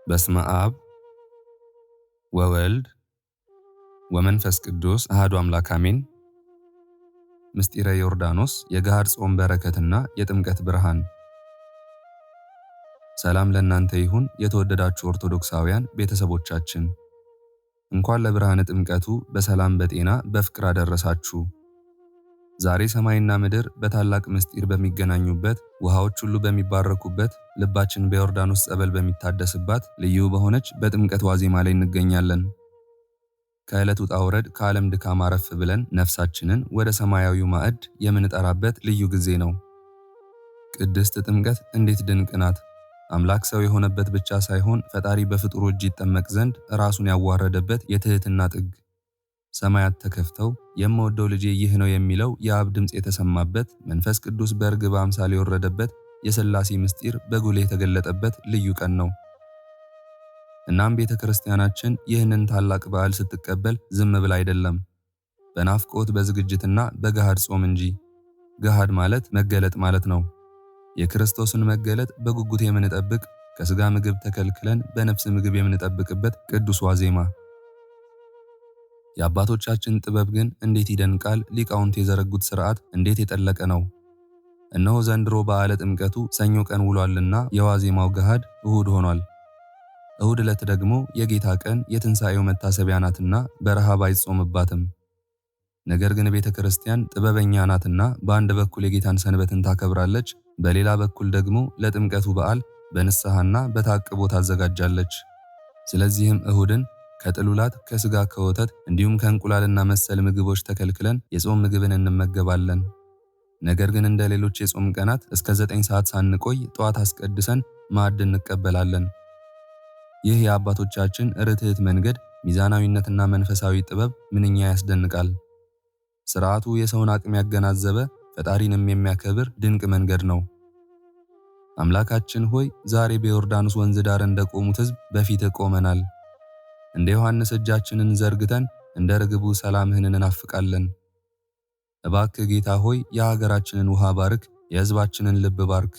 በስመ አብ ወወልድ ወመንፈስ ቅዱስ አሐዱ አምላክ አሜን። ምስጢረ ዮርዳኖስ የገሃድ ጾም በረከትና የጥምቀት ብርሃን። ሰላም ለእናንተ ይሁን የተወደዳችሁ ኦርቶዶክሳውያን ቤተሰቦቻችን፣ እንኳን ለብርሃነ ጥምቀቱ በሰላም በጤና በፍቅር አደረሳችሁ። ዛሬ ሰማይና ምድር በታላቅ ምስጢር በሚገናኙበት፣ ውሃዎች ሁሉ በሚባረኩበት፣ ልባችን በዮርዳኖስ ጸበል በሚታደስባት ልዩ በሆነች በጥምቀት ዋዜማ ላይ እንገኛለን። ከዕለት ውጣ ውረድ ከዓለም ድካም አረፍ ብለን ነፍሳችንን ወደ ሰማያዊው ማዕድ የምንጠራበት ልዩ ጊዜ ነው። ቅድስት ጥምቀት እንዴት ድንቅ ናት! አምላክ ሰው የሆነበት ብቻ ሳይሆን ፈጣሪ በፍጡሩ እጅ ይጠመቅ ዘንድ ራሱን ያዋረደበት የትህትና ጥግ፣ ሰማያት ተከፍተው የምወደው ልጄ ይህ ነው የሚለው የአብ ድምፅ የተሰማበት፣ መንፈስ ቅዱስ በርግብ አምሳል የወረደበት፣ የሥላሴ ምስጢር በጉልህ የተገለጠበት ልዩ ቀን ነው። እናም ቤተ ክርስቲያናችን ይህንን ታላቅ በዓል ስትቀበል ዝም ብላ አይደለም፣ በናፍቆት በዝግጅትና በገሃድ ጾም እንጂ። ገሃድ ማለት መገለጥ ማለት ነው። የክርስቶስን መገለጥ በጉጉት የምንጠብቅ፣ ከሥጋ ምግብ ተከልክለን በነፍስ ምግብ የምንጠብቅበት ቅዱስ ዋዜማ። የአባቶቻችን ጥበብ ግን እንዴት ይደንቃል! ሊቃውንት የዘረጉት ሥርዓት እንዴት የጠለቀ ነው! እነሆ ዘንድሮ በዓለ ጥምቀቱ ሰኞ ቀን ውሏልና የዋዜማው ገሃድ እሁድ ሆኗል። እሁድ ዕለት ደግሞ የጌታ ቀን የትንሣኤው መታሰቢያ ናትና በረሃብ አይጾምባትም። ነገር ግን ቤተ ክርስቲያን ጥበበኛ ናትና በአንድ በኩል የጌታን ሰንበትን ታከብራለች፣ በሌላ በኩል ደግሞ ለጥምቀቱ በዓል በንስሐና በታቅቦ ታዘጋጃለች። ስለዚህም እሁድን ከጥሉላት ከሥጋ ከወተት እንዲሁም ከእንቁላልና መሰል ምግቦች ተከልክለን የጾም ምግብን እንመገባለን። ነገር ግን እንደ ሌሎች የጾም ቀናት እስከ 9 ሰዓት ሳንቆይ ጠዋት አስቀድሰን ማዕድ እንቀበላለን። ይህ የአባቶቻችን ርትዕት መንገድ ሚዛናዊነትና መንፈሳዊ ጥበብ ምንኛ ያስደንቃል! ሥርዓቱ የሰውን አቅም ያገናዘበ ፈጣሪንም የሚያከብር ድንቅ መንገድ ነው። አምላካችን ሆይ ዛሬ በዮርዳኖስ ወንዝ ዳር እንደቆሙት ሕዝብ በፊትህ ቆመናል። እንደ ዮሐንስ እጃችንን ዘርግተን እንደ ርግቡ ሰላምህን እንናፍቃለን። እባክህ ጌታ ሆይ የሀገራችንን ውሃ ባርክ፣ የሕዝባችንን ልብ ባርክ።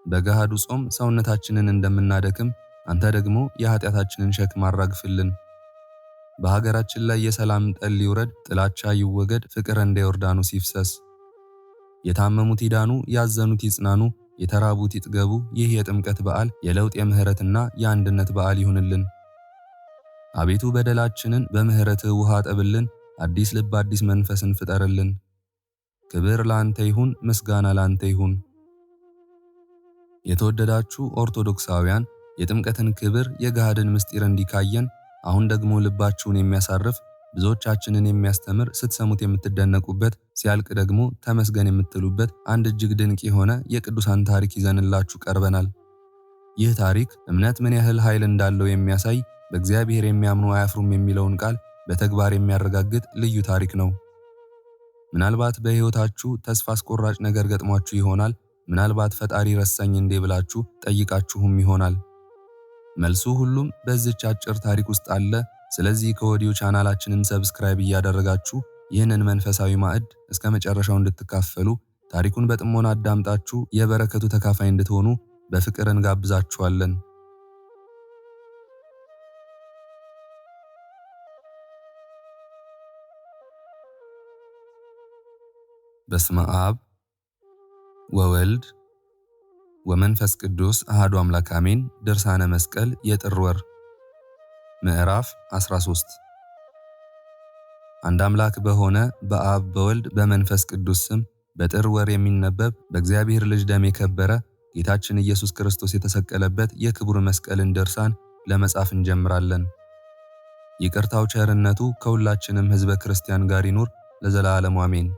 በገሃዱ ጾም ሰውነታችንን እንደምናደክም አንተ ደግሞ የኃጢአታችንን ሸክም አራግፍልን። በሀገራችን ላይ የሰላም ጠል ይውረድ፣ ጥላቻ ይወገድ፣ ፍቅር እንደ ዮርዳኖስ ይፍሰስ። የታመሙት ይዳኑ፣ ያዘኑት ይጽናኑ፣ የተራቡት ይጥገቡ። ይህ የጥምቀት በዓል የለውጥ የምህረትና የአንድነት በዓል ይሁንልን። አቤቱ በደላችንን በምህረትህ ውሃ አጠብልን፣ አዲስ ልብ አዲስ መንፈስን ፍጠርልን። ክብር ለአንተ ይሁን፣ ምስጋና ለአንተ ይሁን። የተወደዳችሁ ኦርቶዶክሳውያን የጥምቀትን ክብር የገሃድን ምስጢር እንዲካየን አሁን ደግሞ ልባችሁን የሚያሳርፍ ብዙዎቻችንን የሚያስተምር ስትሰሙት የምትደነቁበት ሲያልቅ ደግሞ ተመስገን የምትሉበት አንድ እጅግ ድንቅ የሆነ የቅዱሳን ታሪክ ይዘንላችሁ ቀርበናል። ይህ ታሪክ እምነት ምን ያህል ኃይል እንዳለው የሚያሳይ፣ በእግዚአብሔር የሚያምኑ አያፍሩም የሚለውን ቃል በተግባር የሚያረጋግጥ ልዩ ታሪክ ነው። ምናልባት በሕይወታችሁ ተስፋ አስቆራጭ ነገር ገጥሟችሁ ይሆናል። ምናልባት ፈጣሪ ረሳኝ እንዴ ብላችሁ ጠይቃችሁም ይሆናል። መልሱ ሁሉም በዚህች አጭር ታሪክ ውስጥ አለ። ስለዚህ ከወዲሁ ቻናላችንን ሰብስክራይብ እያደረጋችሁ ይህንን መንፈሳዊ ማዕድ እስከ መጨረሻው እንድትካፈሉ፣ ታሪኩን በጥሞና አዳምጣችሁ የበረከቱ ተካፋይ እንድትሆኑ በፍቅር እንጋብዛችኋለን። በስመ አብ ወወልድ ወመንፈስ ቅዱስ አሐዱ አምላክ አሜን። ድርሳነ መስቀል የጥር ወር ምዕራፍ 13 አንድ አምላክ በሆነ በአብ በወልድ በመንፈስ ቅዱስ ስም በጥር ወር የሚነበብ በእግዚአብሔር ልጅ ደም የከበረ ጌታችን ኢየሱስ ክርስቶስ የተሰቀለበት የክቡር መስቀልን ድርሳን ለመጻፍ እንጀምራለን። ይቅርታው ቸርነቱ ከሁላችንም ሕዝበ ክርስቲያን ጋር ይኑር ለዘላለሙ አሜን።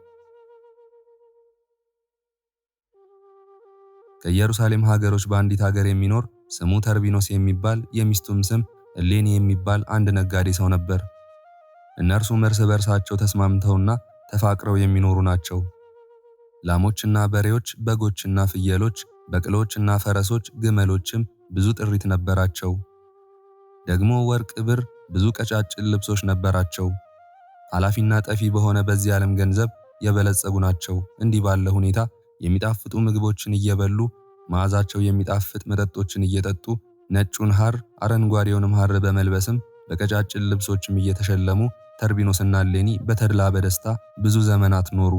ከኢየሩሳሌም ሀገሮች በአንዲት ሀገር የሚኖር ስሙ ተርቢኖስ የሚባል የሚስቱም ስም እሌኒ የሚባል አንድ ነጋዴ ሰው ነበር። እነርሱም እርስ በርሳቸው ተስማምተውና ተፋቅረው የሚኖሩ ናቸው። ላሞችና በሬዎች፣ በጎችና ፍየሎች፣ በቅሎችና ፈረሶች፣ ግመሎችም ብዙ ጥሪት ነበራቸው። ደግሞ ወርቅ፣ ብር፣ ብዙ ቀጫጭን ልብሶች ነበራቸው። ኃላፊና ጠፊ በሆነ በዚህ ዓለም ገንዘብ የበለጸጉ ናቸው። እንዲህ ባለ ሁኔታ የሚጣፍጡ ምግቦችን እየበሉ መዓዛቸው የሚጣፍጥ መጠጦችን እየጠጡ ነጩን ሐር አረንጓዴውንም ሐር በመልበስም በቀጫጭን ልብሶችም እየተሸለሙ ተርቢኖስና እሌኒ በተድላ በደስታ ብዙ ዘመናት ኖሩ።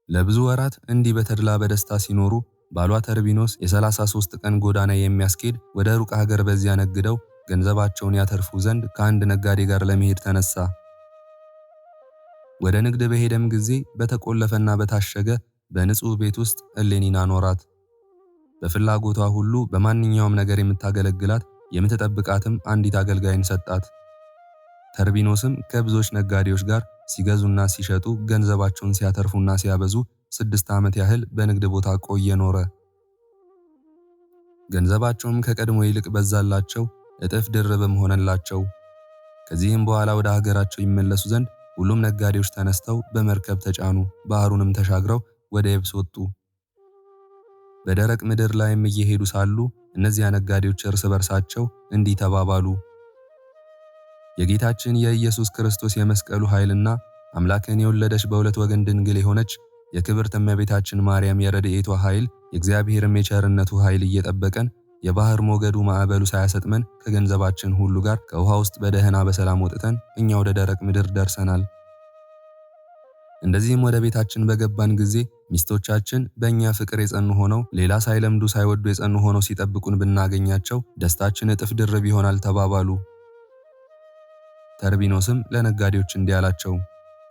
ለብዙ ወራት እንዲህ በተድላ በደስታ ሲኖሩ ባሏ ተርቢኖስ የ33 ቀን ጎዳና የሚያስኬድ ወደ ሩቅ ሀገር በዚያ ነግደው ገንዘባቸውን ያተርፉ ዘንድ ከአንድ ነጋዴ ጋር ለመሄድ ተነሳ። ወደ ንግድ በሄደም ጊዜ በተቆለፈና በታሸገ በንጹህ ቤት ውስጥ እሌኒን አኖራት። በፍላጎቷ ሁሉ በማንኛውም ነገር የምታገለግላት የምትጠብቃትም አንዲት አገልጋይን ሰጣት። ተርቢኖስም ከብዙዎች ነጋዴዎች ጋር ሲገዙና ሲሸጡ ገንዘባቸውን ሲያተርፉና ሲያበዙ 6 ዓመት ያህል በንግድ ቦታ ቆየ ኖረ። ገንዘባቸውም ከቀድሞ ይልቅ በዛላቸው፣ እጥፍ ድርብም ሆነላቸው። ከዚህም በኋላ ወደ ሀገራቸው ይመለሱ ዘንድ ሁሉም ነጋዴዎች ተነስተው በመርከብ ተጫኑ፣ ባህሩንም ተሻግረው ወደ የብስ ወጡ። በደረቅ ምድር ላይም እየሄዱ ሳሉ እነዚያ ነጋዴዎች እርስ በርሳቸው እንዲህ ተባባሉ፣ የጌታችን የኢየሱስ ክርስቶስ የመስቀሉ ኃይልና አምላክን የወለደች በሁለት ወገን ድንግል የሆነች የክብርት እመቤታችን ማርያም የረድኤቷ ኃይል የእግዚአብሔርም የቸርነቱ ኃይል እየጠበቀን የባህር ሞገዱ ማዕበሉ ሳያሰጥመን ከገንዘባችን ሁሉ ጋር ከውሃ ውስጥ በደህና በሰላም ወጥተን እኛ ወደ ደረቅ ምድር ደርሰናል። እንደዚህም ወደ ቤታችን በገባን ጊዜ ሚስቶቻችን በእኛ ፍቅር የጸኑ ሆነው ሌላ ሳይለምዱ ሳይወዱ የጸኑ ሆነው ሲጠብቁን ብናገኛቸው ደስታችን እጥፍ ድርብ ይሆናል ተባባሉ። ተርቢኖስም ለነጋዴዎች እንዲህ አላቸው፣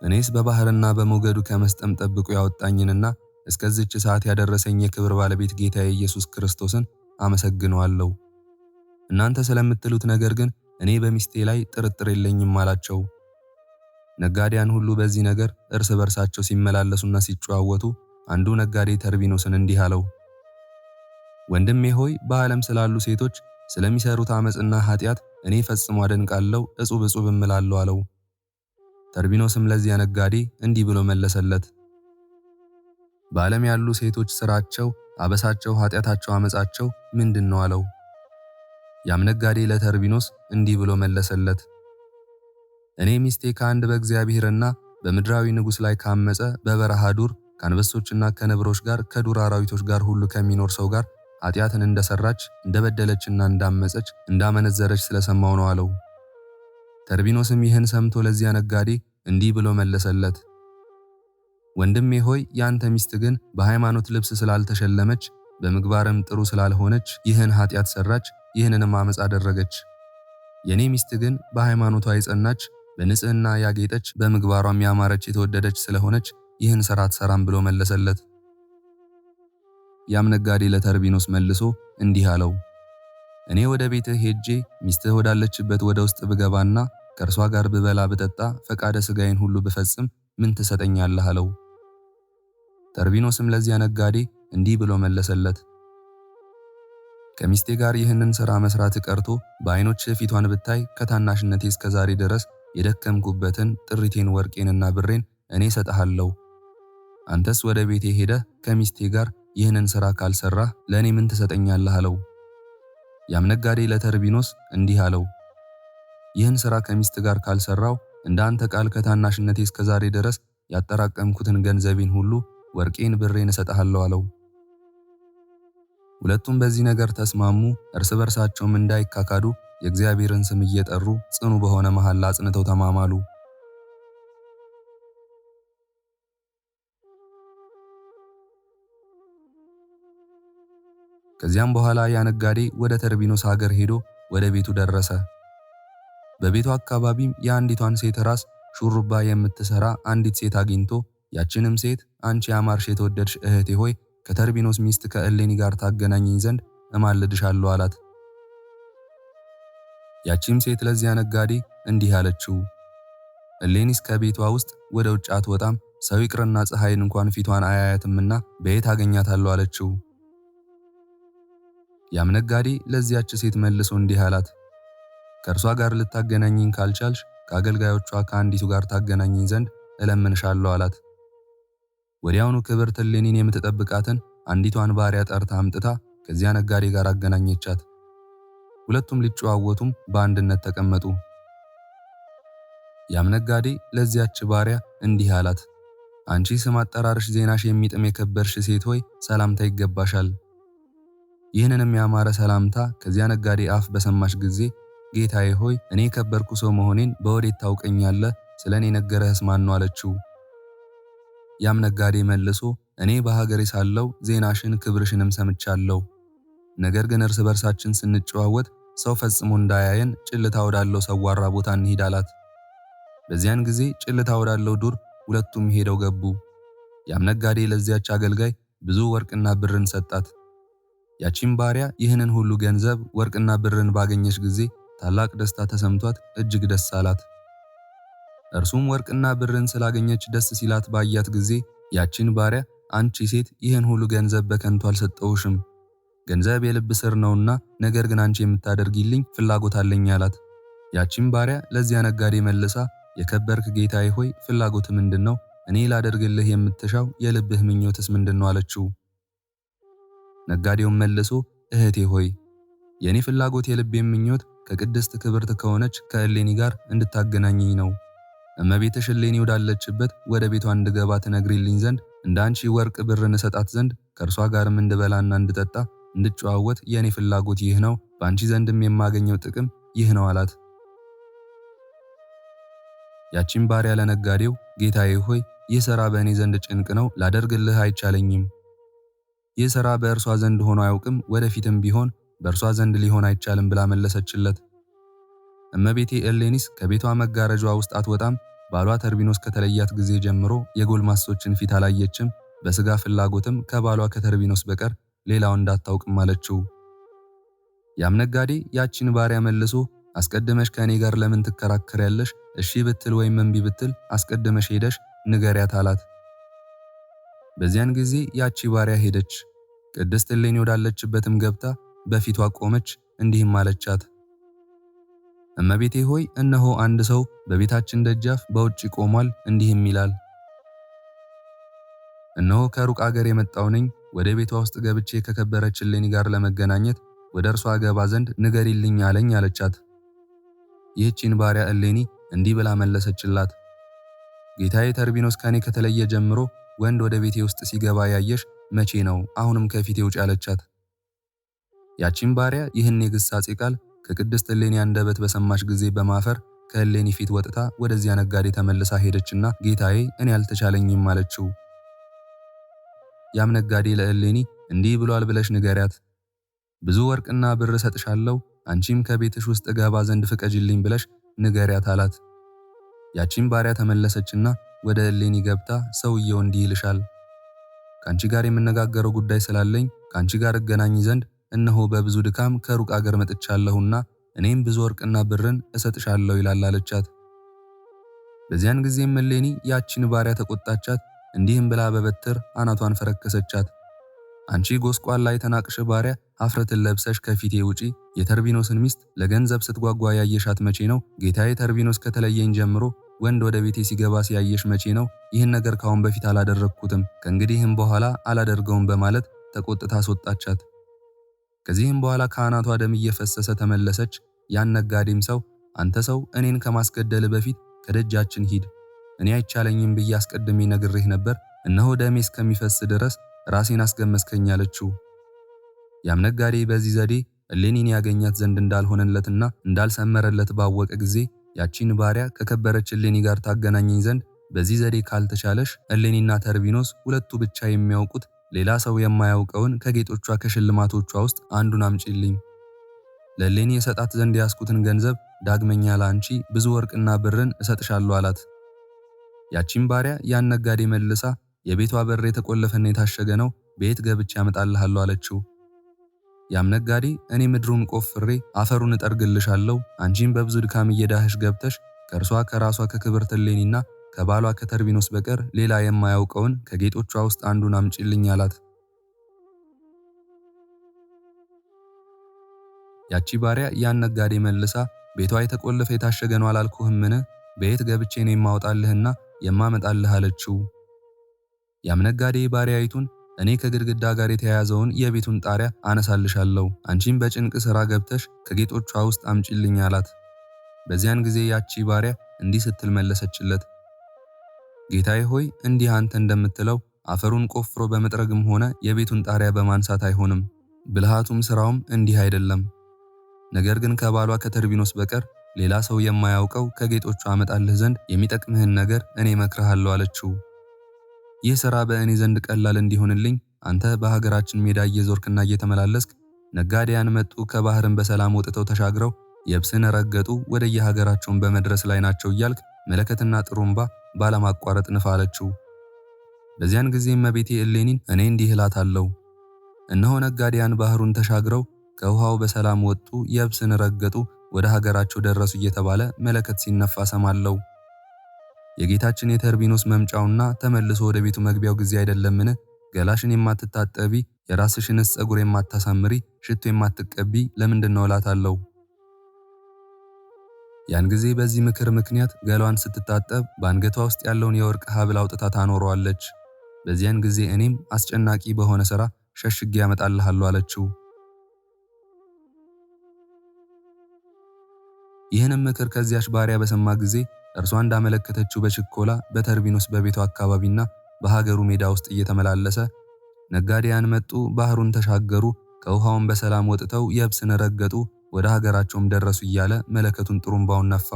እኔስ በባህርና በሞገዱ ከመስጠም ጠብቆ ያወጣኝንና እስከዚች ሰዓት ያደረሰኝ የክብር ባለቤት ጌታዬ ኢየሱስ ክርስቶስን አመሰግነዋለሁ። እናንተ ስለምትሉት ነገር ግን እኔ በሚስቴ ላይ ጥርጥር የለኝም አላቸው። ነጋዴያን ሁሉ በዚህ ነገር እርስ በርሳቸው ሲመላለሱና ሲጨዋወቱ አንዱ ነጋዴ ተርቢኖስን እንዲህ አለው፣ ወንድሜ ሆይ በዓለም ስላሉ ሴቶች ስለሚሰሩት አመጽና ኃጢአት እኔ ፈጽሞ አደንቃለሁ፣ እጹብ እጹብ እምላለሁ አለው። ተርቢኖስም ለዚያ ነጋዴ እንዲህ ብሎ መለሰለት፣ በዓለም ያሉ ሴቶች ስራቸው፣ አበሳቸው፣ ኃጢአታቸው፣ አመጻቸው ምንድነው አለው። ያም ነጋዴ ለተርቢኖስ እንዲህ ብሎ መለሰለት፣ እኔ ሚስቴ ከአንድ በእግዚአብሔርና በምድራዊ ንጉሥ ላይ ካመጸ በበረሃ ዱር ከአንበሶችና ከነብሮች ጋር ከዱር አራዊቶች ጋር ሁሉ ከሚኖር ሰው ጋር ኃጢአትን እንደሰራች እንደበደለችና እንዳመጸች እንዳመነዘረች ስለሰማው ነው አለው። ተርቢኖስም ይህን ሰምቶ ለዚያ ነጋዴ እንዲህ ብሎ መለሰለት፣ ወንድሜ ሆይ ያንተ ሚስት ግን በሃይማኖት ልብስ ስላልተሸለመች በምግባርም ጥሩ ስላልሆነች ይህን ኃጢአት ሰራች፣ ይህንንም አመጽ አደረገች። የኔ ሚስት ግን በሃይማኖቷ የጸናች በንጽህና ያጌጠች በምግባሯም ያማረች የተወደደች ስለሆነች ይህን ሥራ አትሰራም ብሎ መለሰለት። ያም ነጋዴ ለተርቢኖስ መልሶ እንዲህ አለው፣ እኔ ወደ ቤትህ ሄጄ ሚስትህ ወዳለችበት ወደ ውስጥ ብገባና ከእርሷ ጋር ብበላ ብጠጣ ፈቃደ ሥጋዬን ሁሉ ብፈጽም ምን ትሰጠኛለህ አለው። ተርቢኖስም ለዚያ ነጋዴ እንዲህ ብሎ መለሰለት፣ ከሚስቴ ጋር ይህንን ሥራ መስራት ቀርቶ በዓይኖች ፊቷን ብታይ ከታናሽነቴ እስከ ዛሬ ድረስ የደከምኩበትን ጥሪቴን ወርቄንና ብሬን እኔ ሰጠሃለሁ። አንተስ ወደ ቤቴ ሄደህ ከሚስቴ ጋር ይህንን ሥራ ካልሰራህ ለእኔ ምን ትሰጠኛለህ አለው። ያም ነጋዴ ለተርቢኖስ እንዲህ አለው፣ ይህን ሥራ ከሚስት ጋር ካልሰራው እንደ አንተ ቃል ከታናሽነቴ እስከ ዛሬ ድረስ ያጠራቀምኩትን ገንዘቤን ሁሉ ወርቄን ብሬን እሰጥሃለሁ አለው። ሁለቱም በዚህ ነገር ተስማሙ። እርስ በርሳቸውም እንዳይካካዱ የእግዚአብሔርን ስም እየጠሩ ጽኑ በሆነ መሐላ አጽንተው ተማማሉ። ከዚያም በኋላ ያ ነጋዴ ወደ ተርቢኖስ ሀገር ሄዶ ወደ ቤቱ ደረሰ። በቤቱ አካባቢም የአንዲቷን ሴት ራስ ሹሩባ የምትሰራ አንዲት ሴት አግኝቶ ያችንም ሴት አንቺ ያማርሽ የተወደድሽ እህቴ ሆይ ከተርቢኖስ ሚስት ከእሌኒ ጋር ታገናኘኝ ዘንድ እማልድሻለሁ አላት። ያቺም ሴት ለዚያ ነጋዴ እንዲህ አለችው፣ እሌኒስ ከቤቷ ውስጥ ወደ ውጭ አትወጣም፣ ሰው ይቅርና ፀሐይን እንኳን ፊቷን አያያትምና በየት አገኛታለሁ አለችው። ያም ነጋዴ ለዚያች ሴት መልሶ እንዲህ አላት፣ ከእርሷ ጋር ልታገናኘኝ ካልቻልሽ ከአገልጋዮቿ ከአንዲቱ ጋር ታገናኘኝ ዘንድ እለምንሻለሁ አላት። ወዲያውኑ ክብርት እሌኒን የምትጠብቃትን አንዲቷን ባሪያ ጠርታ አምጥታ ከዚያ ነጋዴ ጋር አገናኘቻት። ሁለቱም ሊጨዋወቱም በአንድነት ተቀመጡ። ያም ነጋዴ ለዚያች ባሪያ እንዲህ አላት፣ አንቺ ስም አጠራርሽ ዜናሽ የሚጥም የከበርሽ ሴት ሆይ ሰላምታ ይገባሻል። ይህንንም ያማረ ሰላምታ ከዚያ ነጋዴ አፍ በሰማች ጊዜ ጌታዬ ሆይ እኔ የከበርኩ ሰው መሆኔን በወዴት ታውቀኛለህ? ስለ እኔ ነገረህስ ማን ነው አለችው። ያም ነጋዴ መልሶ እኔ በሀገሬ ሳለሁ ዜናሽን ክብርሽንም ሰምቻለሁ። ነገር ግን እርስ በርሳችን ስንጨዋወት ሰው ፈጽሞ እንዳያየን ጭልታ ወዳለው ሰዋራ ቦታ እንሂድ አላት። በዚያን ጊዜ ጭልታ ወዳለው ዱር ሁለቱም ሄደው ገቡ። ያም ነጋዴ ለዚያች አገልጋይ ብዙ ወርቅና ብርን ሰጣት። ያቺም ባሪያ ይህንን ሁሉ ገንዘብ ወርቅና ብርን ባገኘች ጊዜ ታላቅ ደስታ ተሰምቷት እጅግ ደስ አላት። እርሱም ወርቅና ብርን ስላገኘች ደስ ሲላት ባያት ጊዜ ያቺን ባሪያ አንቺ ሴት ይህን ሁሉ ገንዘብ በከንቱ አልሰጠውሽም፣ ገንዘብ የልብ ስር ነውና፣ ነገር ግን አንቺ የምታደርጊልኝ ፍላጎት አለኝ አላት። ያቺም ባሪያ ለዚያ ነጋዴ መልሳ የከበርክ ጌታዬ ሆይ ፍላጎት ምንድነው? እኔ ላደርግልህ የምትሻው የልብህ ምኞትስ ምንድነው? አለችው። ነጋዴውም መልሶ እህቴ ሆይ የኔ ፍላጎት የልቤ ምኞት ከቅድስት ክብርት ከሆነች ከእሌኒ ጋር እንድታገናኘኝ ነው። እመቤትሽ እሌኒ ወዳለችበት ወደ ቤቷ እንድገባ ትነግሪልኝ ዘንድ እንዳንቺ ወርቅ ብርን እሰጣት ዘንድ ከእርሷ ጋርም እንድበላና እንድጠጣ እንድጨዋወት የኔ ፍላጎት ይህ ነው። በአንቺ ዘንድም የማገኘው ጥቅም ይህ ነው አላት። ያቺም ባሪያ ለነጋዴው ጌታዬ ሆይ ይህ ሥራ በእኔ ዘንድ ጭንቅ ነው፣ ላደርግልህ አይቻለኝም። ይህ ሥራ በእርሷ ዘንድ ሆኖ አያውቅም፣ ወደፊትም ቢሆን በእርሷ ዘንድ ሊሆን አይቻልም ብላ መለሰችለት። እመቤቴ እሌኒስ ከቤቷ መጋረጇ ውስጥ አትወጣም፣ ባሏ ተርቢኖስ ከተለያት ጊዜ ጀምሮ የጎልማሶችን ፊት አላየችም፣ በሥጋ ፍላጎትም ከባሏ ከተርቢኖስ በቀር ሌላው እንዳታውቅም አለችው። ያም ነጋዴ ያቺን ባሪያ መልሶ አስቀድመሽ ከእኔ ጋር ለምን ትከራከሪያለሽ? እሺ ብትል ወይም እምቢ ብትል አስቀድመሽ ሄደሽ ንገሪያት አላት። በዚያን ጊዜ ያቺ ባሪያ ሄደች። ቅድስት እሌኒ ወዳለችበትም ገብታ በፊቷ ቆመች፣ እንዲህም አለቻት። እመቤቴ ሆይ እነሆ አንድ ሰው በቤታችን ደጃፍ በውጭ ቆሟል፣ እንዲህም ይላል፣ እነሆ ከሩቅ አገር የመጣው ነኝ፣ ወደ ቤቷ ውስጥ ገብቼ ከከበረች እሌኒ ጋር ለመገናኘት ወደ እርሷ ገባ ዘንድ ንገሪልኝ አለኝ አለቻት። ይህቺን ባሪያ እሌኒ እንዲህ ብላ መለሰችላት፣ ጌታዬ ተርቢኖስ ከኔ ከተለየ ጀምሮ ወንድ ወደ ቤቴ ውስጥ ሲገባ ያየሽ መቼ ነው? አሁንም ከፊቴ ውጭ አለቻት። ያቺን ባሪያ ይህን የግሳጼ ቃል ከቅድስት እሌኒ አንደበት በሰማች ጊዜ በማፈር ከእሌኒ ፊት ወጥታ ወደዚያ ነጋዴ ተመልሳ ሄደችና ጌታዬ እኔ አልተቻለኝም አለችው። ያም ነጋዴ ለእሌኒ እንዲህ ብሏል ብለሽ ንገሪያት፣ ብዙ ወርቅና ብር እሰጥሻለሁ፣ አንቺም ከቤትሽ ውስጥ ገባ ዘንድ ፍቀጅልኝ ብለሽ ንገሪያት አላት። ያቺን ባሪያ ተመለሰችና ወደ እሌኒ ገብታ ሰውየው እንዲህ ይልሻል፣ ካንቺ ጋር የምነጋገረው ጉዳይ ስላለኝ ካንቺ ጋር እገናኝ ዘንድ እነሆ በብዙ ድካም ከሩቅ አገር መጥቻለሁና እኔም ብዙ ወርቅና ብርን እሰጥሻለሁ ይላል አለቻት። በዚያን ጊዜም እሌኒ ያቺን ባሪያ ተቆጣቻት፣ እንዲህም ብላ በበትር አናቷን ፈረከሰቻት። አንቺ ጎስቋላ የተናቅሽ ባሪያ ኀፍረትን ለብሰሽ ከፊቴ ውጪ፣ የተርቢኖስን ሚስት ለገንዘብ ስትጓጓ ያየሻት መቼ ነው? ጌታዬ ተርቢኖስ ከተለየኝ ጀምሮ ወንድ ወደ ቤቴ ሲገባ ሲያየሽ መቼ ነው? ይህን ነገር ካሁን በፊት አላደረግኩትም፣ ከእንግዲህም በኋላ አላደርገውም በማለት ተቆጥታ አስወጣቻት። ከዚህም በኋላ ከአናቷ ደም እየፈሰሰ ተመለሰች። ያን ነጋዴም ሰው አንተ ሰው እኔን ከማስገደል በፊት ከደጃችን ሂድ፣ እኔ አይቻለኝም ብዬ አስቀድሜ ነግሬህ ነበር፣ እነሆ ደሜ እስከሚፈስ ድረስ ራሴን አስገመስከኝ አለችው። ያም ነጋዴ በዚህ ዘዴ እሌኒን ያገኛት ዘንድ እንዳልሆነለትና እንዳልሰመረለት ባወቀ ጊዜ ያቺን ባሪያ ከከበረች እሌኒ ጋር ታገናኘኝ ዘንድ በዚህ ዘዴ ካልተቻለሽ እሌኒና ተርቢኖስ ሁለቱ ብቻ የሚያውቁት ሌላ ሰው የማያውቀውን ከጌጦቿ ከሽልማቶቿ ውስጥ አንዱን አምጪልኝ፣ ለእሌኒ የሰጣት ዘንድ ያስኩትን ገንዘብ ዳግመኛ ለአንቺ ብዙ ወርቅና ብርን እሰጥሻለሁ አላት። ያቺን ባሪያ ያን ነጋዴ መልሳ የቤቷ በር የተቆለፈና የታሸገ ነው፣ ቤት ገብቼ ያመጣልሃለሁ አለችው። ያም ነጋዴ እኔ ምድሩን ቆፍሬ አፈሩን እጠርግልሻለሁ፣ አንቺም በብዙ ድካም እየዳህሽ ገብተሽ ከእርሷ ከራሷ ከክብርት እሌኒና ከባሏ ከተርቢኖስ በቀር ሌላ የማያውቀውን ከጌጦቿ ውስጥ አንዱን አምጪልኝ አላት። ያቺ ባሪያ ያን ነጋዴ መልሳ ቤቷ የተቆለፈ የታሸገ ነው አላልኩህምን? ቤት ገብቼ ነው የማወጣልህና የማመጣልህ አለችው። ያም ነጋዴ ባሪያይቱን እኔ ከግድግዳ ጋር የተያያዘውን የቤቱን ጣሪያ አነሳልሻለሁ፣ አንቺም በጭንቅ ሥራ ገብተሽ ከጌጦቿ ውስጥ አምጪልኝ አላት። በዚያን ጊዜ ያቺ ባሪያ እንዲህ ስትል መለሰችለት፣ ጌታዬ ሆይ እንዲህ አንተ እንደምትለው አፈሩን ቆፍሮ በመጥረግም ሆነ የቤቱን ጣሪያ በማንሳት አይሆንም። ብልሃቱም ስራውም እንዲህ አይደለም። ነገር ግን ከባሏ ከተርቢኖስ በቀር ሌላ ሰው የማያውቀው ከጌጦቹ አመጣልህ ዘንድ የሚጠቅምህን ነገር እኔ እመክርሃለሁ አለችው። ይህ ሥራ በእኔ ዘንድ ቀላል እንዲሆንልኝ አንተ በሀገራችን ሜዳ እየዞርክና እየተመላለስክ ነጋዴያን መጡ፣ ከባህርን በሰላም ወጥተው ተሻግረው የብስን ረገጡ፣ ወደ የሀገራቸውን በመድረስ ላይ ናቸው እያልክ መለከትና ጥሩምባ ባለማቋረጥ ንፋ አለችው። በዚያን ጊዜ እመቤቴ እሌኒን እኔ እንዲህ እላታለሁ፣ እነሆ ነጋዴያን ባህሩን ተሻግረው ከውሃው በሰላም ወጡ፣ የብስን ረገጡ፣ ወደ ሀገራቸው ደረሱ እየተባለ መለከት ሲነፋ ሰማለው። የጌታችን የተርቢኖስ መምጫውና ተመልሶ ወደ ቤቱ መግቢያው ጊዜ አይደለምን? ገላሽን የማትታጠቢ የራስሽንስ ጸጉር የማታሳምሪ ሽቶ የማትቀቢ ለምንድነው እላታለሁ። ያን ጊዜ በዚህ ምክር ምክንያት ገላዋን ስትታጠብ በአንገቷ ውስጥ ያለውን የወርቅ ሐብል አውጥታ ታኖረዋለች። በዚያን ጊዜ እኔም አስጨናቂ በሆነ ሥራ ሸሽጌ ያመጣልሃለሁ አለችው። ይህንም ምክር ከዚያች ባሪያ በሰማ ጊዜ እርሷ እንዳመለከተችው በችኮላ በተርቢኖስ በቤቱ አካባቢና በሀገሩ ሜዳ ውስጥ እየተመላለሰ ነጋዴያን መጡ፣ ባህሩን ተሻገሩ፣ ከውሃውን በሰላም ወጥተው የብስን ረገጡ፣ ወደ ሀገራቸውም ደረሱ እያለ መለከቱን ጥሩምባውን ነፋ።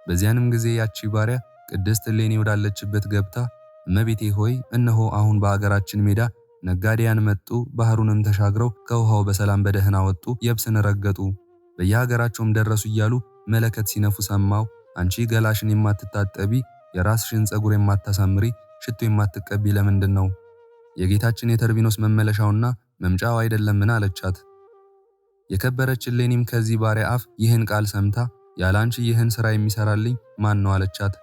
በዚያንም ጊዜ ያቺ ባሪያ ቅድስት እሌኒ ወዳለችበት ገብታ እመቤቴ ሆይ እነሆ አሁን በሀገራችን ሜዳ ነጋዴያን መጡ፣ ባህሩንም ተሻግረው ከውሃው በሰላም በደህና ወጡ፣ የብስን ረገጡ፣ በየሀገራቸውም ደረሱ እያሉ መለከት ሲነፉ ሰማው። አንቺ ገላሽን የማትታጠቢ የራስሽን ጸጉር የማታሳምሪ ሽቶ የማትቀቢ ለምንድን ነው? የጌታችን የተርቢኖስ መመለሻውና መምጫው አይደለምን? አለቻት። የከበረች እሌኒም ከዚህ ባሪያ አፍ ይህን ቃል ሰምታ ያላንቺ ይህን ሥራ የሚሰራልኝ ማን ነው? አለቻት።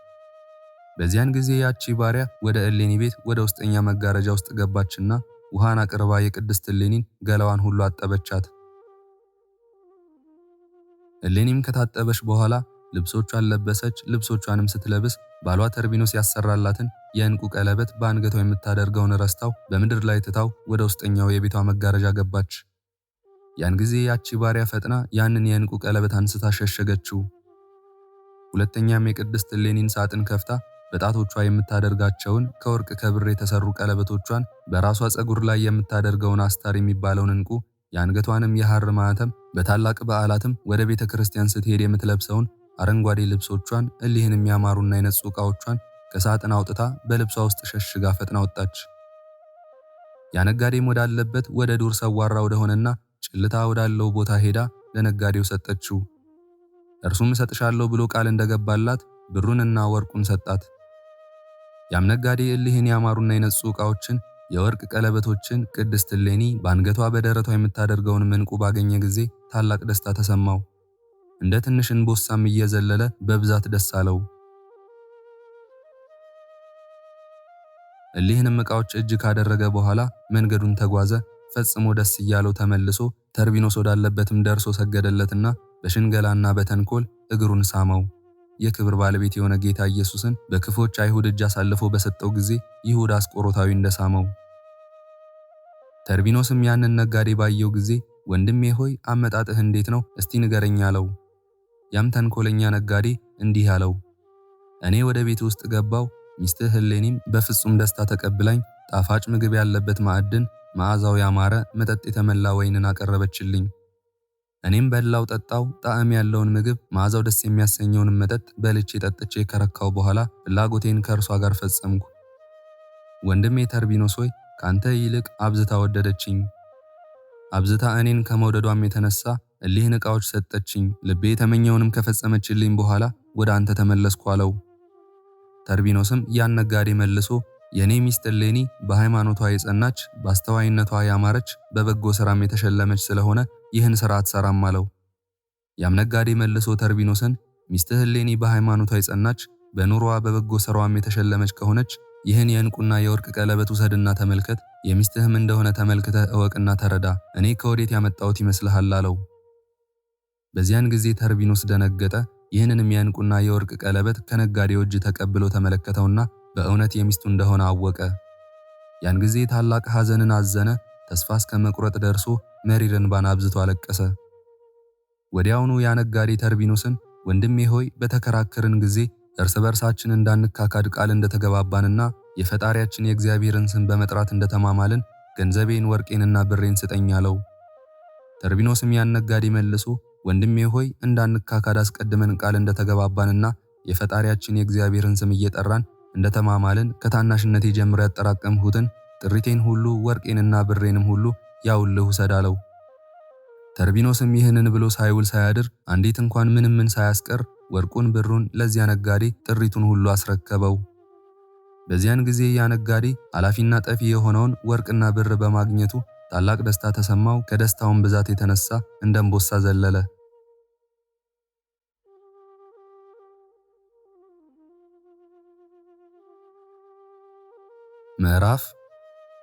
በዚያን ጊዜ ያቺ ባሪያ ወደ እሌኒ ቤት ወደ ውስጠኛ መጋረጃ ውስጥ ገባችና ውሃን አቅርባ የቅድስት እሌኒን ገላዋን ሁሉ አጠበቻት። እሌኒም ከታጠበች በኋላ ልብሶቿን ለበሰች። ልብሶቿንም ስትለብስ ባሏ ተርቢኖስ ያሰራላትን የእንቁ ቀለበት በአንገቷ የምታደርገውን ረስታው በምድር ላይ ትታው ወደ ውስጠኛው የቤቷ መጋረጃ ገባች። ያን ጊዜ ያቺ ባሪያ ፈጥና ያንን የእንቁ ቀለበት አንስታ ሸሸገችው። ሁለተኛም የቅድስት እሌኒን ሳጥን ከፍታ በጣቶቿ የምታደርጋቸውን ከወርቅ ከብር የተሰሩ ቀለበቶቿን፣ በራሷ ጸጉር ላይ የምታደርገውን አስታር የሚባለውን እንቁ፣ የአንገቷንም የሐር ማኅተም፣ በታላቅ በዓላትም ወደ ቤተ ክርስቲያን ስትሄድ የምትለብሰውን አረንጓዴ ልብሶቿን፣ እሊህን የሚያማሩና የነጹ ዕቃዎቿን ከሳጥን አውጥታ በልብሷ ውስጥ ሸሽጋ ፈጥና ወጣች። ያነጋዴም ወዳለበት ወደ ዱር ሰዋራ ወደሆነና ጭልታ ወዳለው ቦታ ሄዳ ለነጋዴው ሰጠችው። እርሱም እሰጥሻለሁ ብሎ ቃል እንደገባላት ብሩንና ወርቁን ሰጣት። ያም ነጋዴ እሊህን ያማሩና የነጹ ዕቃዎችን፣ የወርቅ ቀለበቶችን ቅድስት እሌኒ በአንገቷ በደረቷ የምታደርገውን ዕንቁ ባገኘ ጊዜ ታላቅ ደስታ ተሰማው። እንደ ትንሽ እንቦሳም እየዘለለ በብዛት ደስ አለው። እሊህንም ዕቃዎች እጅ ካደረገ በኋላ መንገዱን ተጓዘ። ፈጽሞ ደስ እያለው ተመልሶ ተርቢኖስ ወዳለበትም ደርሶ ሰገደለትና በሽንገላና በተንኮል እግሩን ሳመው። የክብር ባለቤት የሆነ ጌታ ኢየሱስን በክፎች አይሁድ እጅ አሳልፎ በሰጠው ጊዜ ይሁዳ አስቆሮታዊ እንደሳመው። ተርቢኖስም ያንን ነጋዴ ባየው ጊዜ ወንድሜ ሆይ አመጣጥህ እንዴት ነው? እስቲ ንገረኝ አለው። ያም ተንኮለኛ ነጋዴ እንዲህ አለው፣ እኔ ወደ ቤት ውስጥ ገባው፣ ሚስትህ እሌኒም በፍጹም ደስታ ተቀብላኝ ጣፋጭ ምግብ ያለበት ማዕድን፣ መዓዛው ያማረ መጠጥ የተመላ ወይንን አቀረበችልኝ። እኔም በላው ጠጣው፣ ጣዕም ያለውን ምግብ መዓዛው ደስ የሚያሰኘውን መጠጥ በልቼ ጠጥቼ ከረካው በኋላ ፍላጎቴን ከእርሷ ጋር ፈጸምኩ። ወንድሜ ተርቢኖስ ሆይ ካንተ ይልቅ አብዝታ ወደደችኝ። አብዝታ እኔን ከመውደዷም የተነሳ እሊህን ዕቃዎች ሰጠችኝ። ልቤ የተመኘውንም ከፈጸመችልኝ በኋላ ወደ አንተ ተመለስኩ አለው። ተርቢኖስም ያን ነጋዴ መልሶ የኔ ሚስት እሌኒ በሃይማኖቷ የጸናች፣ በአስተዋይነቷ ያማረች፣ በበጎ ሥራም የተሸለመች ስለሆነ ይህን ሥራ አትሰራም አለው። ያም ነጋዴ መልሶ ተርቢኖስን ሚስትህ እሌኒ በሃይማኖቷ የጸናች፣ በኑሮዋ በበጎ ሥራዋም የተሸለመች ከሆነች ይህን የዕንቁና የወርቅ ቀለበት ውሰድና ተመልከት፣ የሚስትህም እንደሆነ ተመልክተህ እወቅና ተረዳ፣ እኔ ከወዴት ያመጣሁት ይመስልሃል አለው። በዚያን ጊዜ ተርቢኖስ ደነገጠ። ይህንንም የዕንቁና የወርቅ ቀለበት ከነጋዴው እጅ ተቀብሎ ተመለከተውና በእውነት የሚስቱ እንደሆነ አወቀ። ያን ጊዜ ታላቅ ሐዘንን አዘነ። ተስፋ እስከ መቁረጥ ደርሶ መሪር እንባን አብዝቶ አለቀሰ። ወዲያውኑ ያ ነጋዴ ተርቢኖስን ወንድሜ ሆይ በተከራከርን ጊዜ እርስ በርሳችን እንዳንካካድ ቃል እንደተገባባንና የፈጣሪያችን የእግዚአብሔርን ስም በመጥራት እንደተማማልን ገንዘቤን ወርቄንና ብሬን ስጠኝ አለው። ተርቢኖስም ያን ነጋዴ መልሶ ወንድሜ ሆይ እንዳንካካድ አስቀድመን ቃል እንደተገባባንና የፈጣሪያችን የእግዚአብሔርን ስም እየጠራን እንደተማማልን ከታናሽነቴ ጀምሮ ያጠራቀምሁትን ጥሪቴን ሁሉ ወርቄንና ብሬንም ሁሉ ያውልህ ውሰድ አለው። ተርቢኖስም ይህንን ብሎ ሳይውል ሳያድር አንዲት እንኳን ምንም ሳያስቀር ወርቁን ብሩን ለዚያ ነጋዴ ጥሪቱን ሁሉ አስረከበው። በዚያን ጊዜ ያ ነጋዴ አላፊና ጠፊ የሆነውን ወርቅና ብር በማግኘቱ ታላቅ ደስታ ተሰማው። ከደስታውም ብዛት የተነሳ እንደ አንበሳ ዘለለ። ምዕራፍ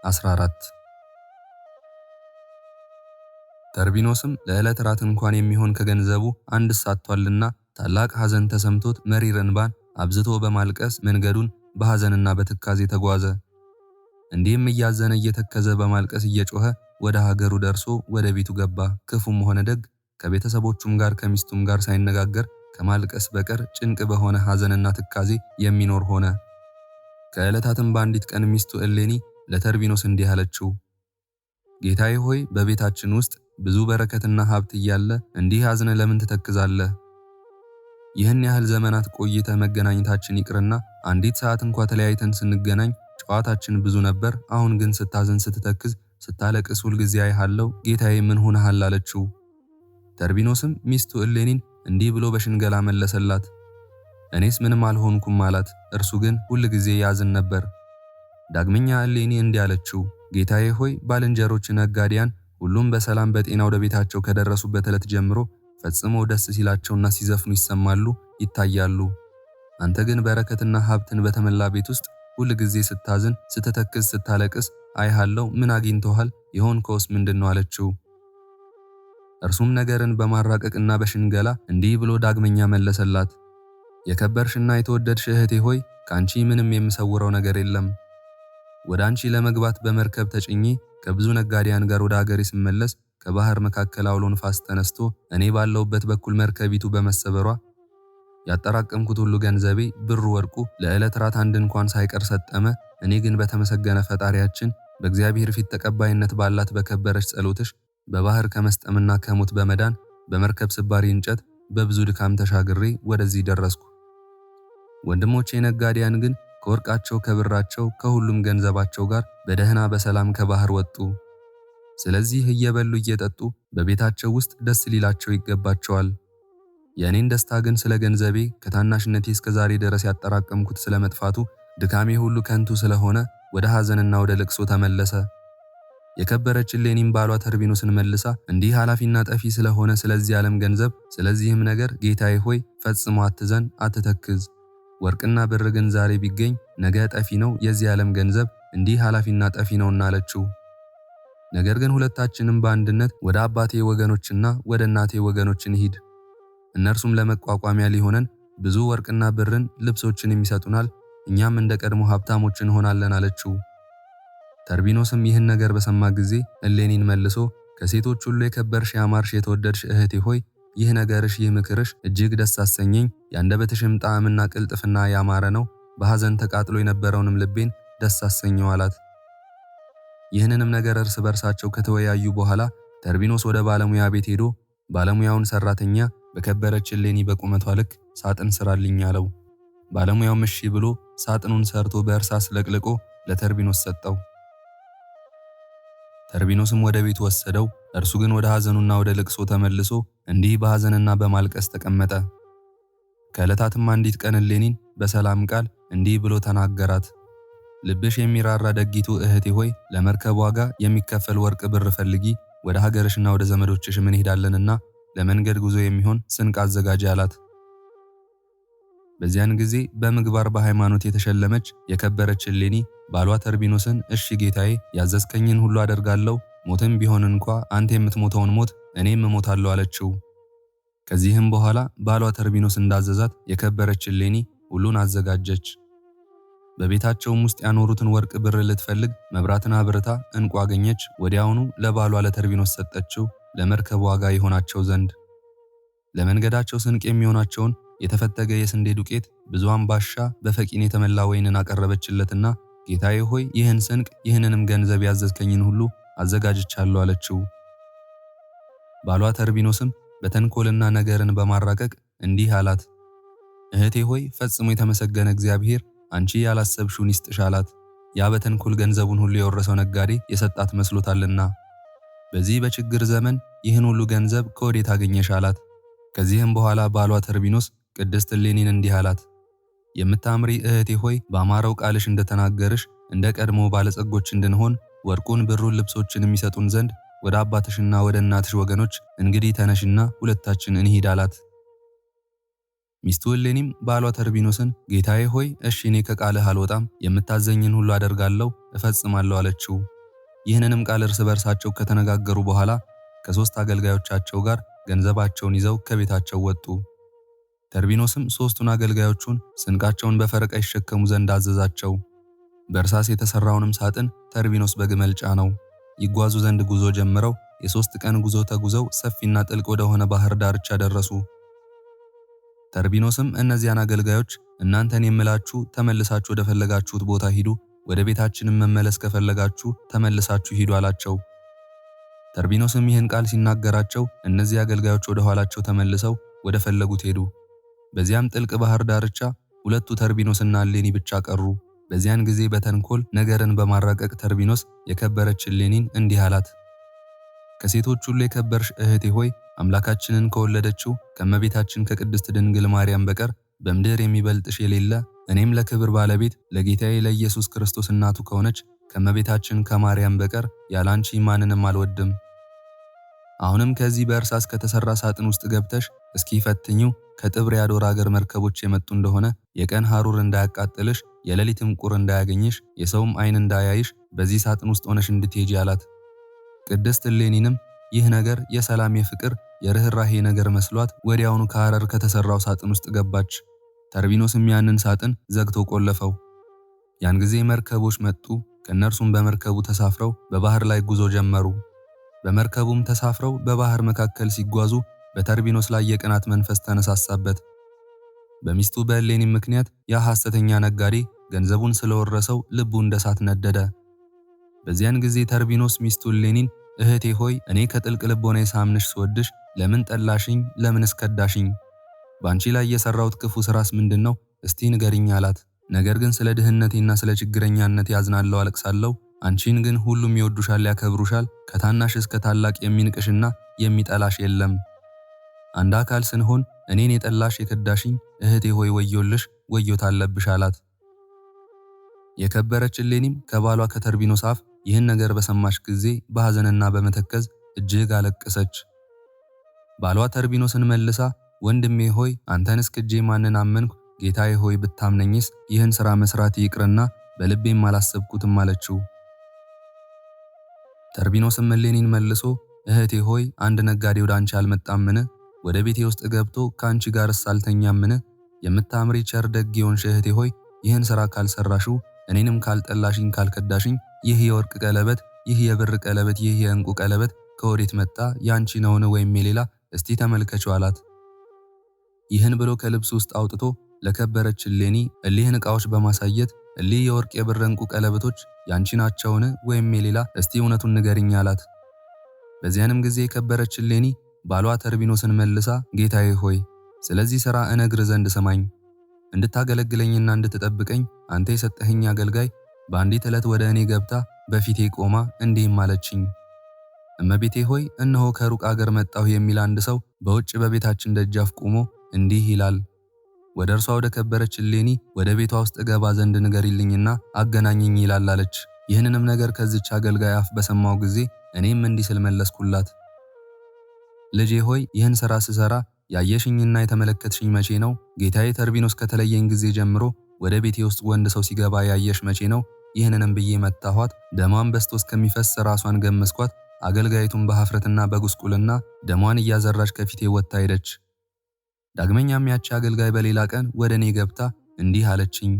14 ተርቢኖስም ለዕለት ራት እንኳን የሚሆን ከገንዘቡ አንድ ሳቷልና ታላቅ ሐዘን ተሰምቶት መሪር እንባን አብዝቶ በማልቀስ መንገዱን በሐዘንና በትካዜ ተጓዘ። እንዲህም እያዘነ እየተከዘ በማልቀስ እየጮኸ ወደ ሀገሩ ደርሶ ወደ ቤቱ ገባ። ክፉም ሆነ ደግ ከቤተሰቦቹም ጋር ከሚስቱም ጋር ሳይነጋገር ከማልቀስ በቀር ጭንቅ በሆነ ሐዘንና ትካዜ የሚኖር ሆነ። ከዕለታትም በአንዲት ቀን ሚስቱ እሌኒ ለተርቢኖስ እንዲህ አለችው፣ ጌታዬ ሆይ በቤታችን ውስጥ ብዙ በረከትና ሀብት እያለ እንዲህ አዝነ ለምን ትተክዛለህ? ይህን ያህል ዘመናት ቆይተ መገናኘታችን ይቅርና አንዲት ሰዓት እንኳ ተለያይተን ስንገናኝ ጨዋታችን ብዙ ነበር። አሁን ግን ስታዝን፣ ስትተክዝ፣ ስታለቅስ ሁልጊዜ አይሃለሁ። ጌታዬ ምን ሆነሃል? አለችው። ተርቢኖስም ሚስቱ እሌኒን እንዲህ ብሎ በሽንገላ መለሰላት፣ እኔስ ምንም አልሆንኩም አላት። እርሱ ግን ሁልጊዜ ያዝን ነበር። ዳግመኛ እሌኒ እንዲህ አለችው፣ ጌታዬ ሆይ ባልንጀሮች ነጋዴያን ሁሉም በሰላም በጤና ወደ ቤታቸው ከደረሱበት ዕለት ጀምሮ ፈጽመው ደስ ሲላቸውና ሲዘፍኑ ይሰማሉ፣ ይታያሉ። አንተ ግን በረከትና ሀብትን በተመላ ቤት ውስጥ ሁልጊዜ ስታዝን፣ ስትተክዝ፣ ስታለቅስ አይሃለው። ምን አግኝቶሃል? የሆንከውስ ምንድነው? አለችው። እርሱም ነገርን በማራቀቅና በሽንገላ እንዲህ ብሎ ዳግመኛ መለሰላት፣ የከበርሽና የተወደድሽ እህቴ ሆይ ካንቺ ምንም የምሰውረው ነገር የለም። ወደ አንቺ ለመግባት በመርከብ ተጭኜ ከብዙ ነጋዴያን ጋር ወደ ሀገሬ ስመለስ ከባህር መካከል አውሎ ንፋስ ተነስቶ እኔ ባለውበት በኩል መርከቢቱ በመሰበሯ ያጠራቀምኩት ሁሉ ገንዘቤ፣ ብሩ፣ ወርቁ ለዕለት ራት አንድ እንኳን ሳይቀር ሰጠመ። እኔ ግን በተመሰገነ ፈጣሪያችን በእግዚአብሔር ፊት ተቀባይነት ባላት በከበረች ጸሎትሽ በባህር ከመስጠምና ከሞት በመዳን በመርከብ ስባሪ እንጨት በብዙ ድካም ተሻግሬ ወደዚህ ደረስኩ። ወንድሞቼ ነጋዴያን ግን ከወርቃቸው ከብራቸው ከሁሉም ገንዘባቸው ጋር በደህና በሰላም ከባህር ወጡ። ስለዚህ እየበሉ እየጠጡ በቤታቸው ውስጥ ደስ ሊላቸው ይገባቸዋል። የእኔን ደስታ ግን ስለ ገንዘቤ ከታናሽነቴ እስከ ዛሬ ድረስ ያጠራቀምኩት ስለ መጥፋቱ ድካሜ ሁሉ ከንቱ ስለሆነ ወደ ሐዘንና ወደ ልቅሶ ተመለሰ። የከበረች እሌኒም ባሏ ተርቢኖስን መልሳ እንዲህ ኃላፊና ጠፊ ስለሆነ ስለዚህ ዓለም ገንዘብ፣ ስለዚህም ነገር ጌታዬ ሆይ ፈጽሞ አትዘን፣ አትተክዝ። ወርቅና ብር ግን ዛሬ ቢገኝ ነገ ጠፊ ነው። የዚህ ዓለም ገንዘብ እንዲህ ኃላፊና ጠፊ ነውና አለችው። ነገር ግን ሁለታችንም በአንድነት ወደ አባቴ ወገኖችና ወደ እናቴ ወገኖች እንሂድ። እነርሱም ለመቋቋሚያ ሊሆነን ብዙ ወርቅና ብርን ልብሶችን የሚሰጡናል። እኛም እንደ ቀድሞ ሀብታሞች እንሆናለን አለችው። ተርቢኖስም ይህን ነገር በሰማ ጊዜ እሌኒን መልሶ ከሴቶች ሁሉ የከበርሽ ያማርሽ የተወደድሽ እህቴ ሆይ ይህ ነገርሽ፣ ይህ ምክርሽ እጅግ ደስ አሰኘኝ። የአንደበትሽም ጣዕምና ቅልጥፍና ያማረ ነው። በሐዘን ተቃጥሎ የነበረውንም ልቤን ደስ አሰኘው አላት። ይህንንም ነገር እርስ በርሳቸው ከተወያዩ በኋላ ተርቢኖስ ወደ ባለሙያ ቤት ሄዶ ባለሙያውን ሰራተኛ በከበረች እሌኒ በቁመቷ ልክ ሳጥን ስራልኝ አለው። ባለሙያውም እሺ ብሎ ሳጥኑን ሰርቶ በእርሳስ ለቅልቆ ለተርቢኖስ ሰጠው። ተርቢኖስም ወደ ቤቱ ወሰደው። እርሱ ግን ወደ ሐዘኑና ወደ ልቅሶ ተመልሶ እንዲህ በሐዘንና በማልቀስ ተቀመጠ። ከዕለታትም አንዲት ቀን እሌኒን በሰላም ቃል እንዲህ ብሎ ተናገራት፣ ልብሽ የሚራራ ደጊቱ እህቴ ሆይ ለመርከብ ዋጋ የሚከፈል ወርቅ ብር ፈልጊ፣ ወደ ሀገርሽና ወደ ዘመዶችሽ እንሄዳለንና ለመንገድ ጉዞ የሚሆን ስንቅ አዘጋጂ አላት። በዚያን ጊዜ በምግባር በሃይማኖት የተሸለመች የከበረች እሌኒ ባሏ ተርቢኖስን እሺ ጌታዬ፣ ያዘዝከኝን ሁሉ አደርጋለሁ፣ ሞትም ቢሆን እንኳ አንተ የምትሞተውን ሞት እኔም እሞታለሁ አለችው። ከዚህም በኋላ ባሏ ተርቢኖስ እንዳዘዛት የከበረች እሌኒ ሁሉን አዘጋጀች። በቤታቸውም ውስጥ ያኖሩትን ወርቅ ብር ልትፈልግ መብራትን አብርታ ዕንቁ አገኘች። ወዲያውኑ ለባሏ ለተርቢኖስ ሰጠችው፣ ለመርከብ ዋጋ ይሆናቸው ዘንድ። ለመንገዳቸው ስንቅ የሚሆናቸውን የተፈተገ የስንዴ ዱቄት፣ ብዙ አምባሻ፣ በፈቂን የተመላ ወይንን አቀረበችለትና ጌታዬ ሆይ ይህን ስንቅ ይህንንም ገንዘብ ያዘዝከኝን ሁሉ አዘጋጅቻለሁ አለችው። ባሏ ተርቢኖስም በተንኮልና ነገርን በማራቀቅ እንዲህ አላት፣ እህቴ ሆይ ፈጽሞ የተመሰገነ እግዚአብሔር አንቺ ያላሰብሽውን ይስጥሽ አላት። ያ በተንኮል ገንዘቡን ሁሉ የወረሰው ነጋዴ የሰጣት መስሎታልና። በዚህ በችግር ዘመን ይህን ሁሉ ገንዘብ ከወዴት አገኘሽ አላት። ከዚህም በኋላ ባሏ ተርቢኖስ ቅድስት እሌኒን እንዲህ አላት፣ የምታምሪ እህቴ ሆይ በአማረው ቃልሽ እንደተናገርሽ እንደ ቀድሞ ባለጸጎች እንድንሆን ወርቁን ብሩን ልብሶችን የሚሰጡን ዘንድ ወደ አባትሽና ወደ እናትሽ ወገኖች እንግዲህ ተነሽና ሁለታችን እንሂድ አላት። ሚስቱ እሌኒም ባሏ ተርቢኖስን ጌታዬ ሆይ እሺ እኔ ከቃልህ አልወጣም፣ የምታዘኝን ሁሉ አደርጋለሁ እፈጽማለሁ አለችው። ይህንንም ቃል እርስ በርሳቸው ከተነጋገሩ በኋላ ከሶስት አገልጋዮቻቸው ጋር ገንዘባቸውን ይዘው ከቤታቸው ወጡ። ተርቢኖስም ሶስቱን አገልጋዮቹን ስንቃቸውን በፈረቃ ይሸከሙ ዘንድ አዘዛቸው። በእርሳስ የተሰራውንም ሳጥን ተርቢኖስ በግመል ጫነው። ይጓዙ ዘንድ ጉዞ ጀምረው የሶስት ቀን ጉዞ ተጉዘው ሰፊና ጥልቅ ወደሆነ ባህር ዳርቻ ደረሱ። ተርቢኖስም እነዚያን አገልጋዮች እናንተን የምላችሁ ተመልሳችሁ ወደ ፈለጋችሁት ቦታ ሂዱ፣ ወደ ቤታችንም መመለስ ከፈለጋችሁ ተመልሳችሁ ሂዱ አላቸው። ተርቢኖስም ይህን ቃል ሲናገራቸው እነዚህ አገልጋዮች ወደ ኋላቸው ተመልሰው ወደ ፈለጉት ሄዱ። በዚያም ጥልቅ ባህር ዳርቻ ሁለቱ ተርቢኖስና እሌኒ ብቻ ቀሩ። በዚያን ጊዜ በተንኮል ነገርን በማራቀቅ ተርቢኖስ የከበረች እሌኒን እንዲህ አላት፣ ከሴቶች ሁሉ የከበርሽ እህቴ ሆይ አምላካችንን ከወለደችው ከእመቤታችን ከቅድስት ድንግል ማርያም በቀር በምድር የሚበልጥሽ የሌለ እኔም ለክብር ባለቤት ለጌታዬ ለኢየሱስ ክርስቶስ እናቱ ከሆነች ከእመቤታችን ከማርያም በቀር ያላንቺ ማንንም አልወድም። አሁንም ከዚህ በእርሳስ ከተሰራ ሳጥን ውስጥ ገብተሽ እስኪ ፈትኚው፣ ከጥብርያዶር አገር መርከቦች የመጡ እንደሆነ የቀን ሐሩር እንዳያቃጥልሽ፣ የሌሊትም ቁር እንዳያገኝሽ፣ የሰውም ዓይን እንዳያይሽ በዚህ ሳጥን ውስጥ ሆነሽ እንድትሄጂ አላት። ቅድስት እሌኒንም ይህ ነገር የሰላም የፍቅር የርኅራሄ ነገር መስሏት ወዲያውኑ ከሐረር ከተሰራው ሳጥን ውስጥ ገባች። ተርቢኖስም ያንን ሳጥን ዘግቶ ቆለፈው። ያን ጊዜ መርከቦች መጡ። ከእነርሱም በመርከቡ ተሳፍረው በባህር ላይ ጉዞ ጀመሩ። በመርከቡም ተሳፍረው በባህር መካከል ሲጓዙ በተርቢኖስ ላይ የቅናት መንፈስ ተነሳሳበት። በሚስቱ በእሌኒም ምክንያት ያ ሐሰተኛ ነጋዴ ገንዘቡን ስለወረሰው ልቡ እንደ እሳት ነደደ። በዚያን ጊዜ ተርቢኖስ ሚስቱ እሌኒን እህቴ ሆይ እኔ ከጥልቅ ልቦና ሳምንሽ ስወድሽ ለምን ጠላሽኝ? ለምንስ ከዳሽኝ? በአንቺ ላይ የሰራሁት ክፉ ስራስ ምንድነው? እስቲ ንገሪኝ አላት። ነገር ግን ስለ ድህነቴና ስለ ችግረኛነት ያዝናለሁ፣ አለቅሳለሁ። አንቺን ግን ሁሉም ይወዱሻል፣ ያከብሩሻል። ከታናሽ እስከ ታላቅ የሚንቅሽና የሚጠላሽ የለም። አንድ አካል ስንሆን እኔን የጠላሽ የከዳሽኝ እህቴ ሆይ ወዮልሽ፣ ወዮት አለብሽ አላት። የከበረች እሌኒም ከባሏ ከተርቢኖስ አፍ ይህን ነገር በሰማች ጊዜ በሐዘንና በመተከዝ እጅግ አለቀሰች። ባሏ ተርቢኖስን መልሳ ወንድሜ ሆይ አንተንስ ክጄ ማንን አመንኩ? ጌታዬ ሆይ ብታምነኝስ ይህን ሥራ መስራት ይቅርና በልቤም አላሰብኩትም አለችው። ተርቢኖስም እሌኒን መልሶ እህቴ ሆይ አንድ ነጋዴ ወደ አንቺ አልመጣምን? ወደ ቤቴ ውስጥ ገብቶ ከአንቺ ጋርስ አልተኛምን? የምታምሪ ቸር ደግ የሆንሽ እህቴ ሆይ ይህን ሥራ ካልሰራሽው እኔንም ካልጠላሽኝ ካልከዳሽኝ ይህ የወርቅ ቀለበት፣ ይህ የብር ቀለበት፣ ይህ የዕንቁ ቀለበት ከወዴት መጣ? ያንቺ ነውን ወይም የሌላ? እስቲ ተመልከችው አላት። ይህን ብሎ ከልብሱ ውስጥ አውጥቶ ለከበረች እሌኒ እሊህን ዕቃዎች በማሳየት እሊህ የወርቅ የብር ዕንቁ ቀለበቶች ያንቺ ናቸውን ወይም የሌላ? እስቲ እውነቱን ንገሪኝ አላት። በዚያንም ጊዜ የከበረች እሌኒ ባሏ ተርቢኖስን መልሳ ጌታዬ ሆይ ስለዚህ ሥራ እነግር ዘንድ ስማኝ። እንድታገለግለኝና እንድትጠብቀኝ አንተ የሰጠኸኝ አገልጋይ በአንዲት ዕለት ወደ እኔ ገብታ በፊቴ ቆማ እንዲህም አለችኝ፣ እመቤቴ ሆይ እነሆ ከሩቅ አገር መጣሁ የሚል አንድ ሰው በውጭ በቤታችን ደጃፍ ቆሞ እንዲህ ይላል፣ ወደ እርሷ ወደ ከበረች እሌኒ ወደ ቤቷ ውስጥ ገባ ዘንድ ንገሪልኝና አገናኝኝ ይላል አለች። ይህንንም ነገር ከዚች አገልጋይ አፍ በሰማው ጊዜ እኔም እንዲህ ስል መለስኩላት፣ ልጄ ሆይ ይህን ሥራ ስሰራ ያየሽኝና የተመለከትሽኝ መቼ ነው? ጌታዬ ተርቢኖስ ከተለየኝ ጊዜ ጀምሮ ወደ ቤቴ ውስጥ ወንድ ሰው ሲገባ ያየሽ መቼ ነው? ይህንንም ብዬ መታኋት። ደሟን በስቶ እስከሚፈስ ራሷን ገመስኳት። አገልጋይቱን በሐፍረትና በጉስቁልና ደሟን እያዘራች ከፊቴ ወጥታ ሄደች። ዳግመኛም ያቺ አገልጋይ በሌላ ቀን ወደ እኔ ገብታ እንዲህ አለችኝ፣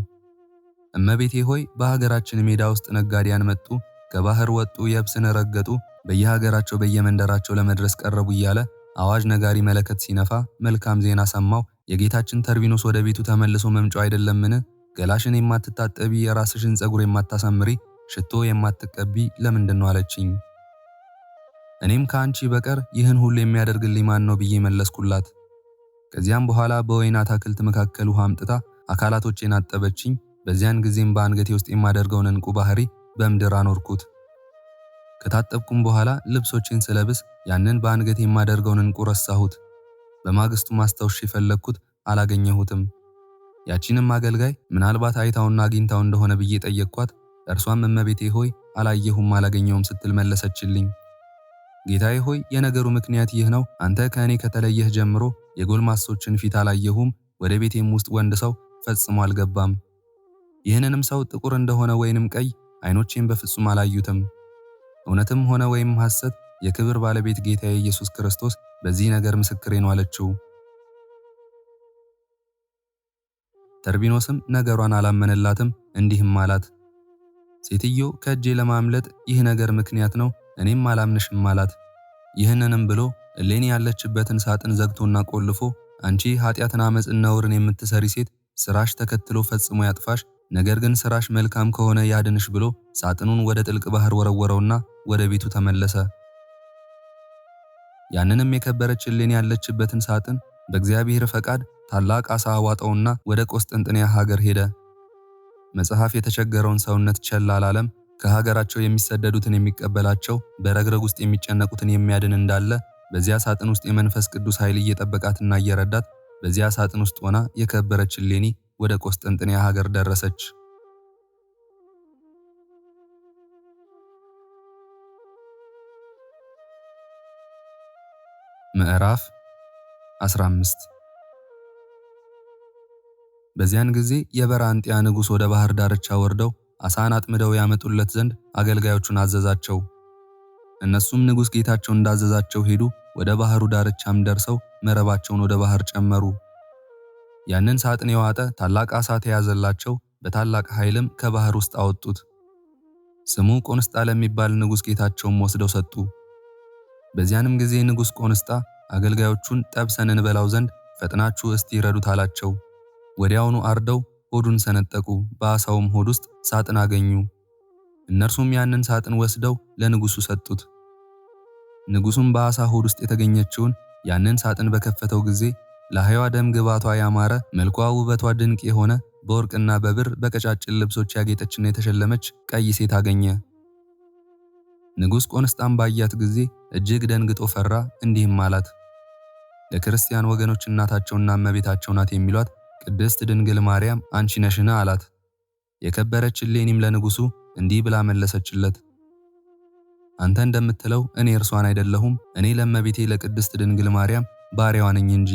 እመቤቴ ሆይ በሀገራችን ሜዳ ውስጥ ነጋዴያን መጡ፣ ከባህር ወጡ፣ የብስን ረገጡ፣ በየሀገራቸው በየመንደራቸው ለመድረስ ቀረቡ እያለ አዋጅ ነጋሪ መለከት ሲነፋ መልካም ዜና ሰማው። የጌታችን ተርቢኖስ ወደ ቤቱ ተመልሶ መምጫው አይደለምን? ገላሽን የማትታጠቢ፣ የራስሽን ፀጉር የማታሳምሪ፣ ሽቶ የማትቀቢ ለምንድን ነው አለችኝ። እኔም ከአንቺ በቀር ይህን ሁሉ የሚያደርግልኝ ማን ነው ብዬ መለስኩላት። ከዚያም በኋላ በወይን አትክልት መካከል ውሃ አምጥታ አካላቶቼን አጠበችኝ። በዚያን ጊዜም በአንገቴ ውስጥ የማደርገውን ዕንቁ ባህሪ በምድር አኖርኩት። ከታጠብኩም በኋላ ልብሶቼን ስለብስ ያንን በአንገቴ የማደርገውን ዕንቁ ረሳሁት። በማግስቱ ማስታወሻ የፈለግኩት አላገኘሁትም። ያቺንም አገልጋይ ምናልባት አይታውና አግኝታው እንደሆነ ብዬ ጠየቅኳት። እርሷም እመቤቴ ሆይ አላየሁም አላገኘሁም ስትል መለሰችልኝ። ጌታዬ ሆይ የነገሩ ምክንያት ይህ ነው። አንተ ከእኔ ከተለየህ ጀምሮ የጎልማሶችን ፊት አላየሁም፣ ወደ ቤቴም ውስጥ ወንድ ሰው ፈጽሞ አልገባም። ይህንንም ሰው ጥቁር እንደሆነ ወይንም ቀይ ዓይኖቼም በፍጹም አላዩትም። እውነትም ሆነ ወይም ሐሰት የክብር ባለቤት ጌታዬ ኢየሱስ ክርስቶስ በዚህ ነገር ምስክሬ ነው አለችው። ተርቢኖስም ነገሯን አላመነላትም፣ እንዲህም አላት፣ ሴትዮ ከእጄ ለማምለጥ ይህ ነገር ምክንያት ነው፣ እኔም አላምንሽም አላት። ይህንንም ብሎ እሌኒ ያለችበትን ሳጥን ዘግቶና ቆልፎ አንቺ ኃጢአትን፣ ዓመፅን፣ ነውርን የምትሰሪ ሴት ስራሽ ተከትሎ ፈጽሞ ያጥፋሽ፣ ነገር ግን ስራሽ መልካም ከሆነ ያድንሽ ብሎ ሳጥኑን ወደ ጥልቅ ባህር ወረወረውና ወደ ቤቱ ተመለሰ። ያንንም የከበረች እሌኒ ያለችበትን ሳጥን በእግዚአብሔር ፈቃድ ታላቅ ዓሣ አዋጠውና ወደ ቆስጠንጥንያ ሀገር ሄደ። መጽሐፍ የተቸገረውን ሰውነት ቸል አላለም። ከሀገራቸው የሚሰደዱትን የሚቀበላቸው፣ በረግረግ ውስጥ የሚጨነቁትን የሚያድን እንዳለ በዚያ ሳጥን ውስጥ የመንፈስ ቅዱስ ኃይል እየጠበቃትና እየረዳት በዚያ ሳጥን ውስጥ ሆና የከበረች እሌኒ ወደ ቆስጠንጥንያ ሀገር ደረሰች። ምዕራፍ 15 በዚያን ጊዜ የበራንጥያ ንጉሥ ወደ ባህር ዳርቻ ወርደው ዓሣን አጥምደው ያመጡለት ዘንድ አገልጋዮቹን አዘዛቸው። እነሱም ንጉሥ ጌታቸው እንዳዘዛቸው ሄዱ። ወደ ባህሩ ዳርቻም ደርሰው መረባቸውን ወደ ባህር ጨመሩ። ያንን ሳጥን የዋጠ ታላቅ ዓሣ ተያዘላቸው። በታላቅ ኃይልም ከባህር ውስጥ አወጡት። ስሙ ቆንስጣ ለሚባል ንጉሥ ጌታቸውም ወስደው ሰጡ። በዚያንም ጊዜ ንጉሥ ቆንስጣ አገልጋዮቹን ጠብሰን እንበላው ዘንድ ፈጥናችሁ እስቲ ይረዱት አላቸው። ወዲያውኑ አርደው ሆዱን ሰነጠቁ። በዓሣውም ሆድ ውስጥ ሳጥን አገኙ። እነርሱም ያንን ሳጥን ወስደው ለንጉሡ ሰጡት። ንጉሡም በዓሣ ሆድ ውስጥ የተገኘችውን ያንን ሳጥን በከፈተው ጊዜ ለሕያዋ ደም ግባቷ ያማረ፣ መልኳ ውበቷ ድንቅ የሆነ፣ በወርቅና በብር በቀጫጭን ልብሶች ያጌጠችና የተሸለመች ቀይ ሴት አገኘ። ንጉሥ ቆንስጣም ባያት ጊዜ እጅግ ደንግጦ ፈራ፣ እንዲህም አላት፣ ለክርስቲያን ወገኖች እናታቸውና እመቤታቸው ናት የሚሏት ቅድስት ድንግል ማርያም አንቺ ነሽን? አላት። የከበረች እሌኒም ለንጉሡ እንዲህ ብላ መለሰችለት፣ አንተ እንደምትለው እኔ እርሷን አይደለሁም። እኔ ለእመቤቴ ለቅድስት ድንግል ማርያም ባሪያዋ ነኝ እንጂ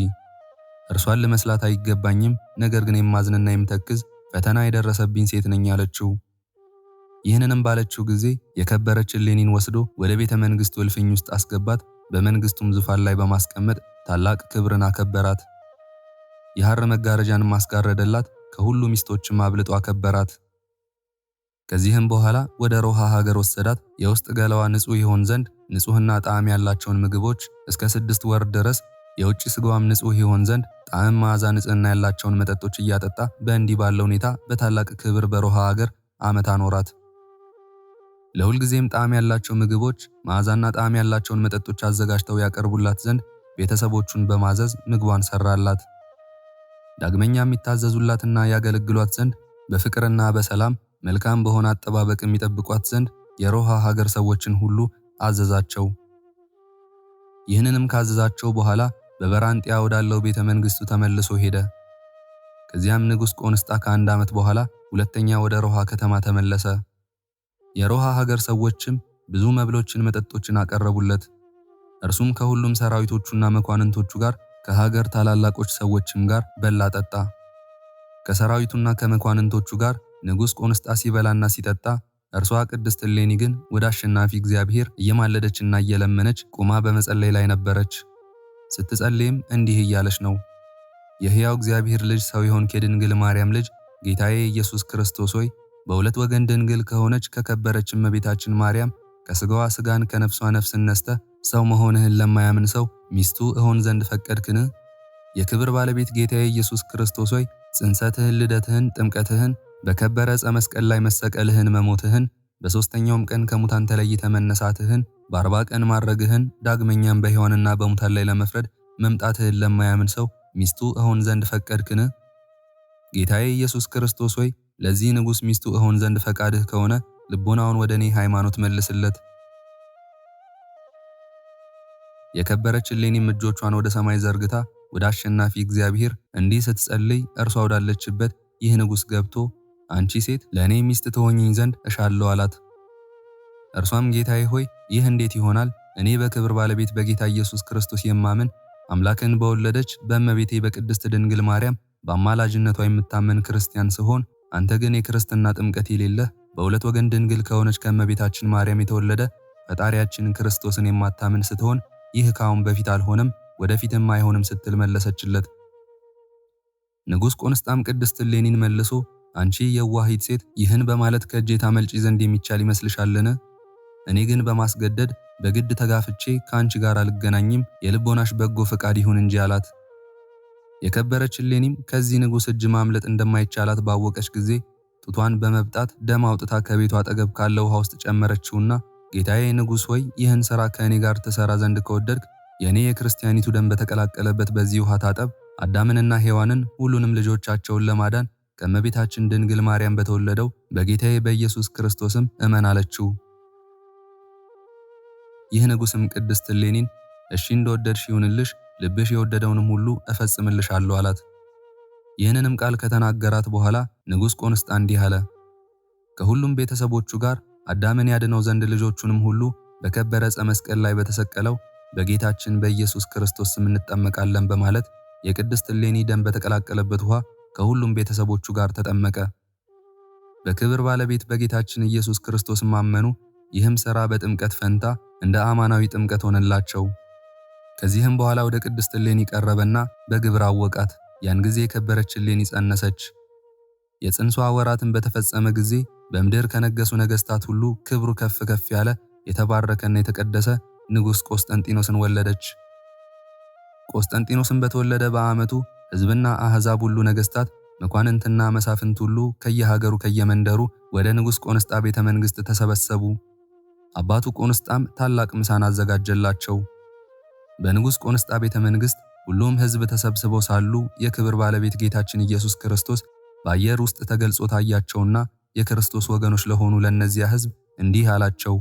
እርሷን ልመስላት አይገባኝም። ነገር ግን የማዝንና የምተክዝ ፈተና የደረሰብኝ ሴት ነኝ አለችው። ይህንንም ባለችው ጊዜ የከበረች እሌኒን ወስዶ ወደ ቤተ መንግሥቱ እልፍኝ ውስጥ አስገባት። በመንግሥቱም ዙፋን ላይ በማስቀመጥ ታላቅ ክብርን አከበራት። የሐር መጋረጃንም አስጋረደላት። ከሁሉ ሚስቶችም አብልጦ አከበራት። ከዚህም በኋላ ወደ ሮሃ ሀገር ወሰዳት። የውስጥ ገላዋ ንጹሕ ይሆን ዘንድ ንጹሕና ጣዕም ያላቸውን ምግቦች እስከ 6 ወር ድረስ፣ የውጭ ስጋዋም ንጹሕ ይሆን ዘንድ ጣዕም፣ መዓዛ፣ ንጽሕና ያላቸውን መጠጦች እያጠጣ በእንዲህ ባለው ሁኔታ በታላቅ ክብር በሮሃ ሀገር ዓመት አኖራት። ለሁልጊዜም ጣዕም ያላቸው ምግቦች፣ መዓዛና ጣዕም ያላቸውን መጠጦች አዘጋጅተው ያቀርቡላት ዘንድ ቤተሰቦቹን በማዘዝ ምግቧን ሰራላት። ዳግመኛም የሚታዘዙላትና ያገለግሏት ዘንድ በፍቅርና በሰላም መልካም በሆነ አጠባበቅ የሚጠብቋት ዘንድ የሮሃ ሀገር ሰዎችን ሁሉ አዘዛቸው። ይህንንም ካዘዛቸው በኋላ በበራንጥያ ወዳለው ቤተ መንግሥቱ ተመልሶ ሄደ። ከዚያም ንጉሥ ቆንስጣ ከ1 ዓመት በኋላ ሁለተኛ ወደ ሮሃ ከተማ ተመለሰ። የሮሃ ሀገር ሰዎችም ብዙ መብሎችን፣ መጠጦችን አቀረቡለት። እርሱም ከሁሉም ሰራዊቶቹና መኳንንቶቹ ጋር ከሀገር ታላላቆች ሰዎችም ጋር በላ ጠጣ። ከሰራዊቱና ከመኳንንቶቹ ጋር ንጉሥ ቆንስጣ ሲበላና ሲጠጣ፣ እርሷ ቅድስት እሌኒ ግን ወደ አሸናፊ እግዚአብሔር እየማለደችና እየለመነች ቆማ በመጸለይ ላይ ነበረች። ስትጸልይም እንዲህ እያለች ነው። የሕያው እግዚአብሔር ልጅ ሰው የሆንክ የድንግል ማርያም ልጅ ጌታዬ ኢየሱስ ክርስቶስ ሆይ በሁለት ወገን ድንግል ከሆነች ከከበረች እመቤታችን ማርያም ከሥጋዋ ሥጋን ከነፍሷ ነፍስን ነስተህ ሰው መሆንህን ለማያምን ሰው ሚስቱ እሆን ዘንድ ፈቀድክን? የክብር ባለቤት ጌታዬ ኢየሱስ ክርስቶስ ሆይ ጽንሰትህን፣ ልደትህን፣ ጥምቀትህን፣ በከበረ ዕፀ መስቀል ላይ መሰቀልህን፣ መሞትህን፣ በሦስተኛውም ቀን ከሙታን ተለይተ መነሳትህን፣ በ40 ቀን ማድረግህን፣ ዳግመኛም በሕያዋንና በሙታን ላይ ለመፍረድ መምጣትህን ለማያምን ሰው ሚስቱ እሆን ዘንድ ፈቀድክን? ጌታዬ ኢየሱስ ክርስቶስ ሆይ ለዚህ ንጉሥ ሚስቱ እሆን ዘንድ ፈቃድህ ከሆነ ልቦናውን ወደ እኔ ሃይማኖት መልስለት። የከበረች እሌኒም እጆቿን ወደ ሰማይ ዘርግታ ወደ አሸናፊ እግዚአብሔር እንዲህ ስትጸልይ እርሷ ወዳለችበት ይህ ንጉሥ ገብቶ አንቺ ሴት ለእኔ ሚስት ትሆኚኝ ዘንድ እሻለሁ አላት። እርሷም ጌታዬ ሆይ ይህ እንዴት ይሆናል? እኔ በክብር ባለቤት በጌታ ኢየሱስ ክርስቶስ የማምን አምላክን በወለደች በእመቤቴ በቅድስት ድንግል ማርያም በአማላጅነቷ የምታመን ክርስቲያን ስሆን፣ አንተ ግን የክርስትና ጥምቀት የሌለህ በሁለት ወገን ድንግል ከሆነች ከእመቤታችን ማርያም የተወለደ ፈጣሪያችን ክርስቶስን የማታምን ስትሆን ይህ ካሁን በፊት አልሆነም ወደፊትም አይሆንም ስትል መለሰችለት። ንጉሥ ቆንስጣም ቅድስት እሌኒን መልሶ አንቺ የዋሂት ሴት ይህን በማለት ከእጄ ታመልጪ ዘንድ የሚቻል ይመስልሻልን? እኔ ግን በማስገደድ በግድ ተጋፍቼ ከአንቺ ጋር አልገናኝም፣ የልቦናሽ በጎ ፈቃድ ይሁን እንጂ አላት። የከበረች እሌኒም ከዚህ ንጉሥ እጅ ማምለጥ እንደማይቻላት ባወቀች ጊዜ ጡቷን በመብጣት ደም አውጥታ ከቤቷ አጠገብ ካለ ውሃ ውስጥ ጨመረችውና ጌታዬ ንጉሥ ሆይ ይህን ሥራ ከእኔ ጋር ትሠራ ዘንድ ከወደድክ የእኔ የክርስቲያኒቱ ደም በተቀላቀለበት በዚህ ውሃ ታጠብ፣ አዳምንና ሔዋንን ሁሉንም ልጆቻቸውን ለማዳን ከእመቤታችን ድንግል ማርያም በተወለደው በጌታዬ በኢየሱስ ክርስቶስም እመን አለችው። ይህ ንጉሥም ቅድስት እሌኒን እሺ እንደወደድሽ ይሁንልሽ፣ ልብሽ የወደደውንም ሁሉ እፈጽምልሻለሁ አላት። ይህንንም ቃል ከተናገራት በኋላ ንጉሥ ቆንስጣ እንዲህ አለ፣ ከሁሉም ቤተሰቦቹ ጋር አዳምን ያድነው ዘንድ ልጆቹንም ሁሉ በከበረ ዕፀ መስቀል ላይ በተሰቀለው በጌታችን በኢየሱስ ክርስቶስ ስም እንጠመቃለን በማለት የቅድስት እሌኒ ደም በተቀላቀለበት ውሃ ከሁሉም ቤተሰቦቹ ጋር ተጠመቀ። በክብር ባለቤት በጌታችን ኢየሱስ ክርስቶስ ማመኑ። ይህም ሥራ በጥምቀት ፈንታ እንደ አማናዊ ጥምቀት ሆነላቸው። ከዚህም በኋላ ወደ ቅድስት እሌኒ ቀረበና በግብር አወቃት። ያን ጊዜ የከበረች እሌኒ ጸነሰች። የጽንሷ ወራትን በተፈጸመ ጊዜ በምድር ከነገሱ ነገሥታት ሁሉ ክብሩ ከፍ ከፍ ያለ የተባረከና የተቀደሰ ንጉሥ ቆስጠንጢኖስን ወለደች። ቆስጠንጢኖስን በተወለደ በዓመቱ ሕዝብና አሕዛብ ሁሉ፣ ነገሥታት፣ መኳንንትና መሳፍንት ሁሉ ከየሀገሩ ከየመንደሩ ወደ ንጉሥ ቆንስጣ ቤተ መንግሥት ተሰበሰቡ። አባቱ ቆንስጣም ታላቅ ምሳን አዘጋጀላቸው። በንጉሥ ቆንስጣ ቤተ መንግሥት ሁሉም ሕዝብ ተሰብስበው ሳሉ የክብር ባለቤት ጌታችን ኢየሱስ ክርስቶስ በአየር ውስጥ ተገልጾ ታያቸውና የክርስቶስ ወገኖች ለሆኑ ለነዚያ ሕዝብ እንዲህ አላቸው።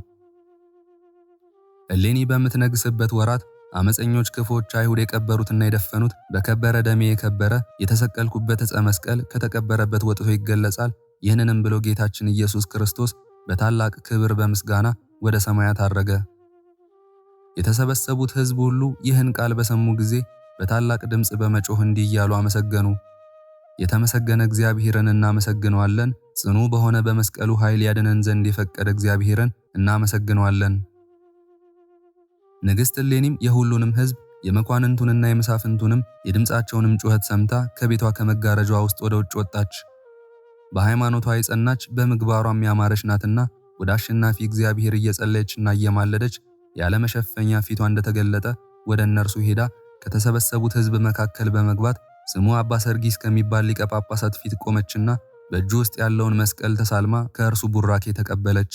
እሌኒ በምትነግስበት ወራት አመፀኞች ክፉዎች አይሁድ የቀበሩትና የደፈኑት በከበረ ደሜ የከበረ የተሰቀልኩበት ዕፀ መስቀል ከተቀበረበት ወጥቶ ይገለጻል። ይህንንም ብሎ ጌታችን ኢየሱስ ክርስቶስ በታላቅ ክብር በምስጋና ወደ ሰማያት አረገ። የተሰበሰቡት ሕዝብ ሁሉ ይህን ቃል በሰሙ ጊዜ በታላቅ ድምፅ በመጮህ እንዲህ እያሉ አመሰገኑ። የተመሰገነ እግዚአብሔርን እናመሰግነዋለን። ጽኑ በሆነ በመስቀሉ ኃይል ያድነን ዘንድ የፈቀደ እግዚአብሔርን እናመሰግነዋለን። ንግሥት እሌኒም የሁሉንም ሕዝብ የመኳንንቱንና የመሳፍንቱንም የድምፃቸውንም ጩኸት ሰምታ ከቤቷ ከመጋረጃዋ ውስጥ ወደ ውጭ ወጣች። በሃይማኖቷ የጸናች በምግባሯም ያማረች ናትና ወደ አሸናፊ እግዚአብሔር እየጸለየችና እየማለደች ያለመሸፈኛ ፊቷ እንደተገለጠ ወደ እነርሱ ሄዳ ከተሰበሰቡት ሕዝብ መካከል በመግባት ስሙ አባ ሰርጊስ ከሚባል ሊቀ ጳጳሳት ፊት ቆመችና በእጁ ውስጥ ያለውን መስቀል ተሳልማ ከእርሱ ቡራኬ ተቀበለች።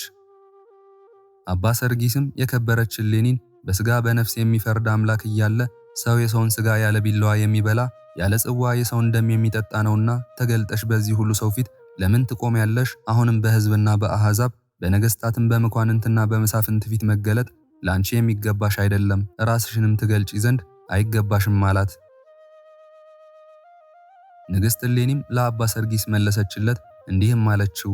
አባ ሰርጊስም የከበረች እሌኒን በሥጋ በነፍስ የሚፈርድ አምላክ እያለ ሰው የሰውን ሥጋ ያለ ቢላዋ የሚበላ ያለ ጽዋ የሰውን ደም የሚጠጣ ነውና ተገልጠሽ በዚህ ሁሉ ሰው ፊት ለምን ትቆሚያለሽ? አሁንም በሕዝብና በአሕዛብ በነገሥታትም በመኳንንትና በመሳፍንት ፊት መገለጥ ለአንቺ የሚገባሽ አይደለም፣ ራስሽንም ትገልጪ ዘንድ አይገባሽም አላት። ንግሥት እሌኒም ለአባ ሰርጊስ መለሰችለት እንዲህም አለችው።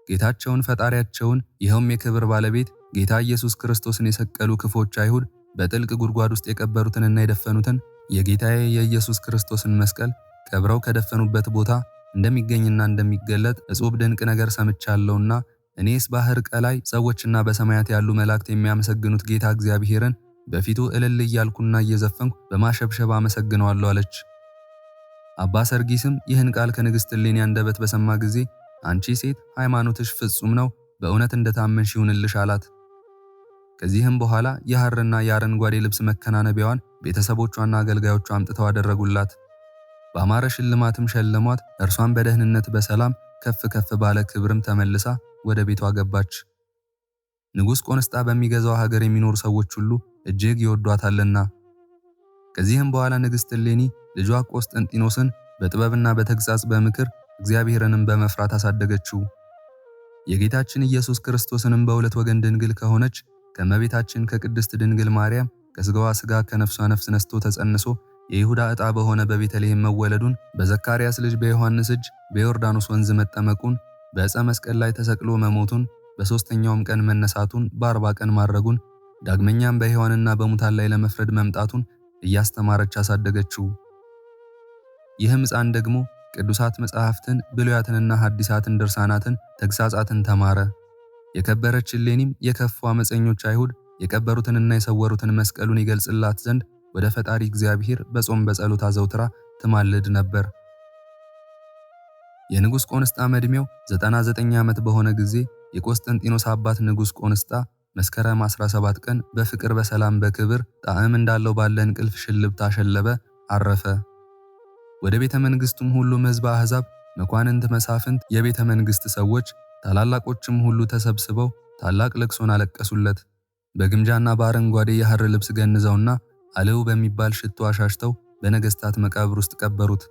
ጌታቸውን ፈጣሪያቸውን ይኸውም የክብር ባለቤት ጌታ ኢየሱስ ክርስቶስን የሰቀሉ ክፎች አይሁድ በጥልቅ ጉድጓድ ውስጥ የቀበሩትንና የደፈኑትን የጌታዬ የኢየሱስ ክርስቶስን መስቀል ቀብረው ከደፈኑበት ቦታ እንደሚገኝና እንደሚገለጥ እጹብ ድንቅ ነገር ሰምቻለሁና እኔስ ባህር ቀላይ ሰዎችና በሰማያት ያሉ መላእክት የሚያመሰግኑት ጌታ እግዚአብሔርን በፊቱ እልል እያልኩና እየዘፈንኩ በማሸብሸብ አመሰግነዋለሁ አለች። አባ ሰርጊስም ይህን ቃል ከንግሥት እሌኒ አንደበት በሰማ ጊዜ አንቺ ሴት ሃይማኖትሽ ፍጹም ነው፣ በእውነት እንደታመንሽ ይሁንልሽ አላት። ከዚህም በኋላ የሐርና የአረንጓዴ ልብስ መከናነቢያዋን ቤተሰቦቿና አገልጋዮቿ አምጥተው አደረጉላት። በአማረ ሽልማትም ሸለሟት። እርሷን በደህንነት በሰላም ከፍ ከፍ ባለ ክብርም ተመልሳ ወደ ቤቷ ገባች። ንጉሥ ቆንስጣ በሚገዛው ሀገር የሚኖሩ ሰዎች ሁሉ እጅግ ይወዷታልና። ከዚህም በኋላ ንግሥት እሌኒ ልጇ ቆስጠንጢኖስን በጥበብና በተግሣጽ በምክር እግዚአብሔርንም በመፍራት አሳደገችው። የጌታችን ኢየሱስ ክርስቶስንም በሁለት ወገን ድንግል ከሆነች ከእመቤታችን ከቅድስት ድንግል ማርያም ከሥጋዋ ሥጋ ከነፍሷ ነፍስ ነስቶ ተጸንሶ የይሁዳ ዕጣ በሆነ በቤተልሔም መወለዱን፣ በዘካርያስ ልጅ በዮሐንስ እጅ በዮርዳኖስ ወንዝ መጠመቁን፣ በዕፀ መስቀል ላይ ተሰቅሎ መሞቱን፣ በሦስተኛውም ቀን መነሳቱን፣ በ40 ቀን ማድረጉን፣ ዳግመኛም በሕያዋንና በሙታን ላይ ለመፍረድ መምጣቱን እያስተማረች አሳደገችው። ይህም ሕፃን ደግሞ ቅዱሳት መጻሕፍትን ብሉያትንና ሐዲሳትን ድርሳናትን ተግሣጻትን ተማረ። የከበረች እሌኒም የከፉ ዓመፀኞች አይሁድ የቀበሩትንና የሰወሩትን መስቀሉን ይገልጽላት ዘንድ ወደ ፈጣሪ እግዚአብሔር በጾም በጸሎት አዘውትራ ትማልድ ነበር። የንጉሥ ቆንስጣ ዕድሜው 99 ዓመት በሆነ ጊዜ የቆስጠንጢኖስ አባት ንጉሥ ቆንስጣ መስከረም 17 ቀን በፍቅር በሰላም በክብር ጣዕም እንዳለው ባለ እንቅልፍ ሽልብታ ሸለበ፣ አረፈ። ወደ ቤተ መንግሥቱም ሁሉም ሕዝበ አሕዛብ፣ መኳንንት፣ መሳፍንት፣ የቤተ መንግሥት ሰዎች ታላላቆችም ሁሉ ተሰብስበው ታላቅ ልቅሶን አለቀሱለት። በግምጃና በአረንጓዴ የሐር ልብስ ገንዘውና አልው በሚባል ሽቶ አሻሽተው በነገሥታት መቃብር ውስጥ ቀበሩት።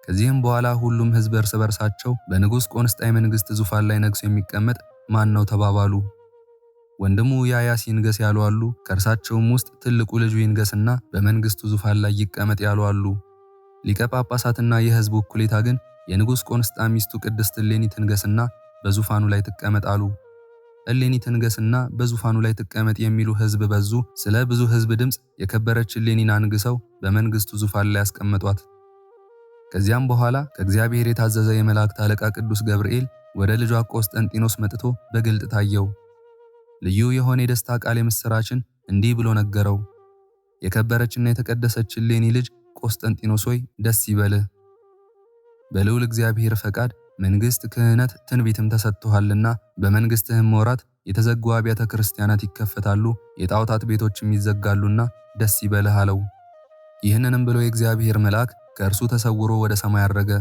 ከዚህም በኋላ ሁሉም ሕዝብ እርስ በርሳቸው በንጉሥ ቆንስጣ የመንግሥት ዙፋን ላይ ነግሶ የሚቀመጥ ማን ነው ተባባሉ። ወንድሙ ያያስ ይንገስ ያሉ አሉ። ከእርሳቸውም ውስጥ ትልቁ ልጁ ይንገስና በመንግሥቱ ዙፋን ላይ ይቀመጥ ያሉ አሉ። ሊቀ ጳጳሳትና የሕዝቡ እኩሌታ ግን የንጉሥ ቆንስጣ ሚስቱ ቅድስት እሌኒ ትንገስና በዙፋኑ ላይ ትቀመጥ አሉ። እሌኒ ትንገስና በዙፋኑ ላይ ትቀመጥ የሚሉ ሕዝብ በዙ። ስለ ብዙ ሕዝብ ድምፅ የከበረች እሌኒን አንግሰው በመንግሥቱ ዙፋን ላይ ያስቀመጧት። ከዚያም በኋላ ከእግዚአብሔር የታዘዘ የመላእክት አለቃ ቅዱስ ገብርኤል ወደ ልጇ ቆስጠንጢኖስ መጥቶ በግልጥ ታየው። ልዩ የሆነ የደስታ ቃል የምሥራችን እንዲህ ብሎ ነገረው። የከበረችና የተቀደሰች እሌኒ ልጅ ቆስጠንጢኖስ ሆይ ደስ ይበልህ። በልዑል እግዚአብሔር ፈቃድ መንግሥት፣ ክህነት፣ ትንቢትም ተሰጥቶሃልና በመንግሥትህም ወራት የተዘጉ አብያተ ክርስቲያናት ይከፈታሉ፣ የጣዖታት ቤቶችም ይዘጋሉና ደስ ይበልህ አለው። ይህንንም ብሎ የእግዚአብሔር መልአክ ከእርሱ ተሰውሮ ወደ ሰማይ አረገ።